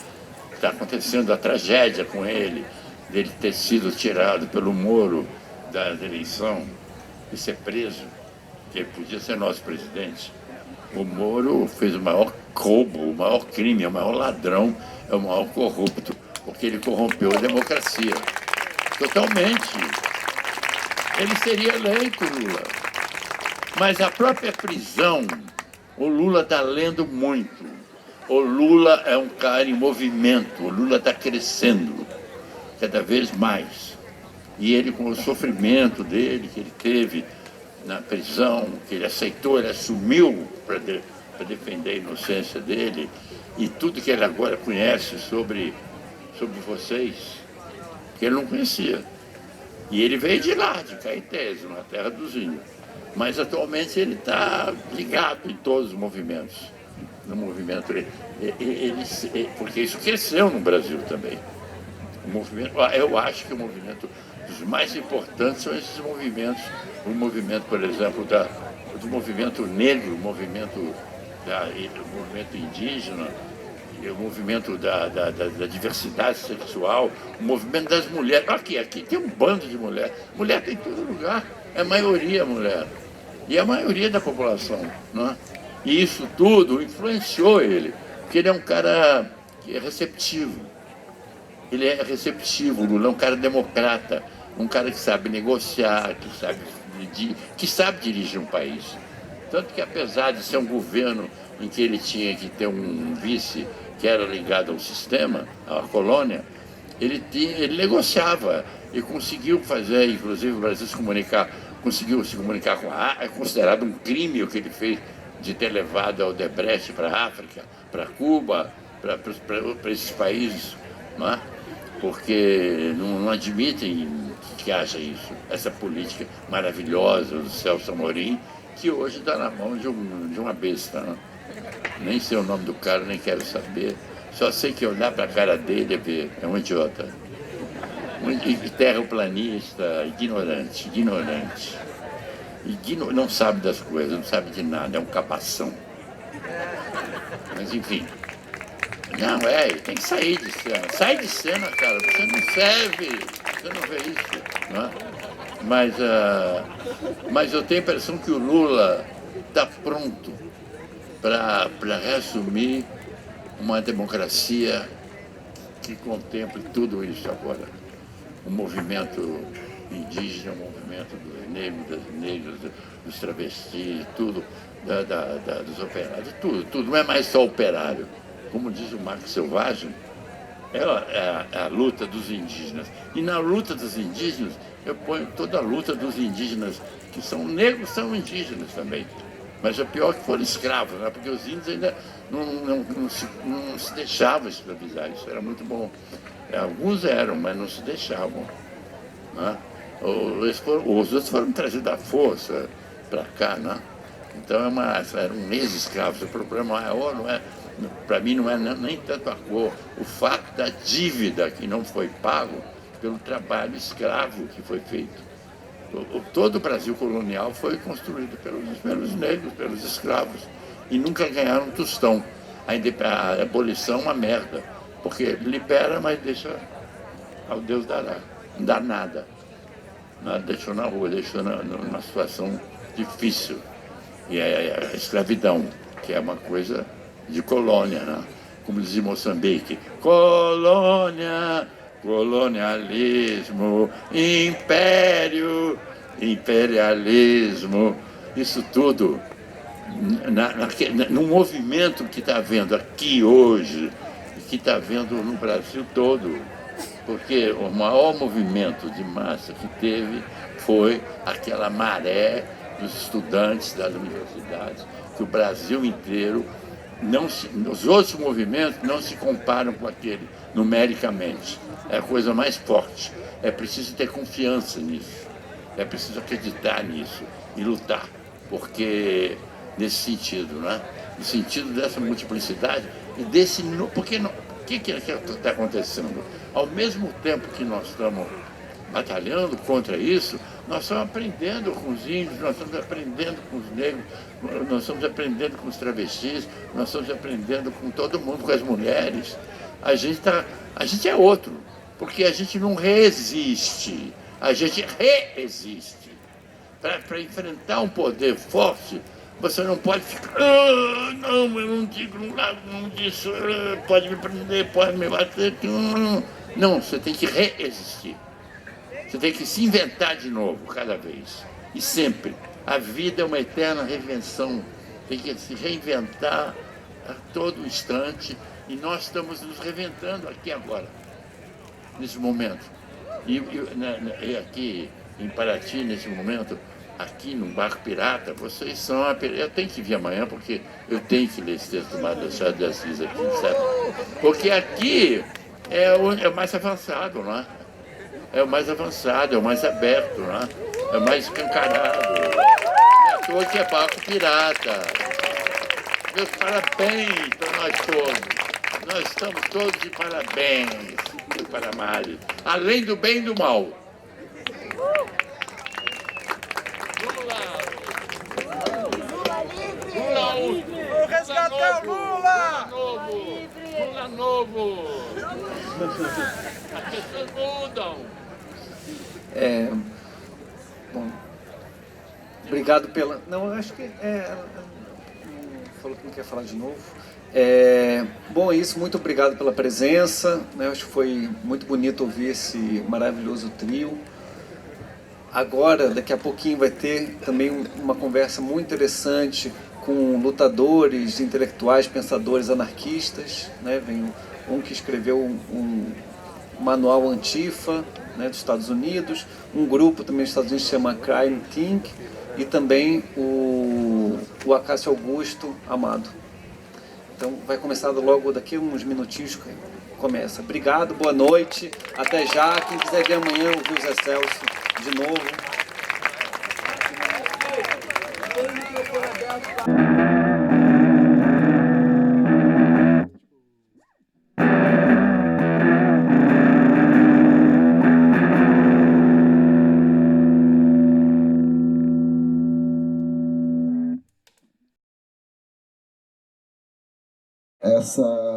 está acontecendo a tragédia com ele, dele ter sido tirado pelo Moro da eleição e ser preso, que ele podia ser nosso presidente. O Moro fez o maior roubo, o maior crime, o maior ladrão, é o maior corrupto, porque ele corrompeu a democracia. Totalmente. Ele seria eleito, Lula. Mas a própria prisão, o Lula está lendo muito. O Lula é um cara em movimento, o Lula está crescendo cada vez mais. E ele, com o sofrimento dele, que ele teve na prisão, que ele aceitou, ele assumiu para defender a inocência dele, e tudo que ele agora conhece sobre vocês, que ele não conhecia. E ele veio de lá, de Caetés, na terra dos índios. Mas atualmente ele está ligado em todos os movimentos. No movimento, porque isso cresceu no Brasil também. Eu acho que o movimento dos mais importantes são esses movimentos. O movimento, por exemplo, do movimento negro, o movimento indígena, o movimento da diversidade sexual, o movimento das mulheres. Aqui tem um bando de mulher. Mulher tem em todo lugar. É a maioria mulher. E a maioria da população, não é? E isso tudo influenciou ele, porque ele é um cara que é receptivo. Ele é receptivo, o Lula é um cara democrata, um cara que sabe negociar, que sabe dirigir um país. Tanto que, apesar de ser um governo em que ele tinha que ter um vice que era ligado ao sistema, à colônia, ele negociava e conseguiu fazer, inclusive o Brasil conseguiu se comunicar com a África. É considerado um crime o que ele fez de ter levado a Odebrecht para a África, para Cuba, para esses países, não é? Porque não admitem que haja isso, essa política maravilhosa do Celso Amorim, que hoje está na mão de uma besta. Né? Nem sei o nome do cara, nem quero saber. Só sei que olhar para a cara dele é ver, é um idiota. Terraplanista, ignorante. Não sabe das coisas, não sabe de nada, é um cabação. Mas enfim. Não, tem que sair de cena. Sai de cena, cara, você não serve, você não vê isso. Não é? Mas eu tenho a impressão que o Lula está pronto para reassumir uma democracia que contemple tudo isso agora. O movimento indígena, o movimento dos negros, das negras, dos travestis, tudo, dos operários, tudo. Não é mais só operário. Como diz o Marco Selvagem, é a luta dos indígenas. E na luta dos indígenas, eu ponho toda a luta dos indígenas, que são negros, são indígenas também. Mas é pior que foram escravos, né? Porque os índios ainda não se deixavam escravizar, isso era muito bom. Alguns eram, mas não se deixavam. Né? Os outros foram trazidos à força para cá, né? Então eram ex-escravos. O problema maior não é, para mim, não é nem tanto a cor, o fato da dívida que não foi pago pelo trabalho escravo que foi feito. Todo o Brasil colonial foi construído pelos negros, pelos escravos, e nunca ganharam um tostão. A abolição é uma merda, porque libera, mas deixa ao Deus dará. Não dá nada. Deixou na rua, deixou numa situação difícil. E a escravidão, que é uma coisa de colônia, né? Como dizia Moçambique, colônia, colonialismo, império, imperialismo, isso tudo no movimento que está havendo aqui hoje, que está havendo no Brasil todo, porque o maior movimento de massa que teve foi aquela maré dos estudantes das universidades, que o Brasil inteiro, os outros movimentos não se comparam com aquele numericamente. É a coisa mais forte. É preciso ter confiança nisso. É preciso acreditar nisso e lutar. Porque, nesse sentido, né? No sentido dessa multiplicidade e desse... Porque o que está acontecendo? Ao mesmo tempo que nós estamos batalhando contra isso, nós estamos aprendendo com os índios, nós estamos aprendendo com os negros, nós estamos aprendendo com os travestis, nós estamos aprendendo com todo mundo, com as mulheres. A gente é outro, porque a gente não resiste, a gente reexiste. Para enfrentar um poder forte, você não pode ficar, não, eu não digo, não disso, pode me prender, pode me bater. Não, você tem que reexistir. Você tem que se inventar de novo, cada vez. E sempre. A vida é uma eterna reinvenção. Tem que se reinventar a todo instante. E nós estamos nos reinventando aqui agora, nesse momento. E aqui em Paraty, nesse momento, aqui no Barco Pirata, vocês são a... Eu tenho que vir amanhã, porque eu tenho que ler esse texto do Machado de Assis aqui, sabe? Porque aqui é o mais avançado, não é? É o mais avançado, é o mais aberto, né? É o mais escancarado. Não é à toa que é Barco Pirata. Meus parabéns para nós todos. Nós estamos todos de parabéns para a Mari. Além do bem e do mal. Vamos lá. Lula livre! Vamos resgatar o Lula! Lula novo! As pessoas mudam. Bom, obrigado pela... Não, eu acho que falou que não quer falar de novo. Bom, é isso, muito obrigado pela presença, né? Acho que foi muito bonito ouvir esse maravilhoso trio. Agora, daqui a pouquinho, vai ter também uma conversa muito interessante com lutadores, intelectuais, pensadores anarquistas, né? Vem um que escreveu um manual Antifa, né, dos Estados Unidos, um grupo também dos Estados Unidos se chama Crime Think, e também o Acácio Augusto Amado. Então vai começar logo daqui a uns minutinhos, começa. Obrigado, boa noite, até já. Quem quiser ver amanhã ouvir o Zé Celso de novo. Essa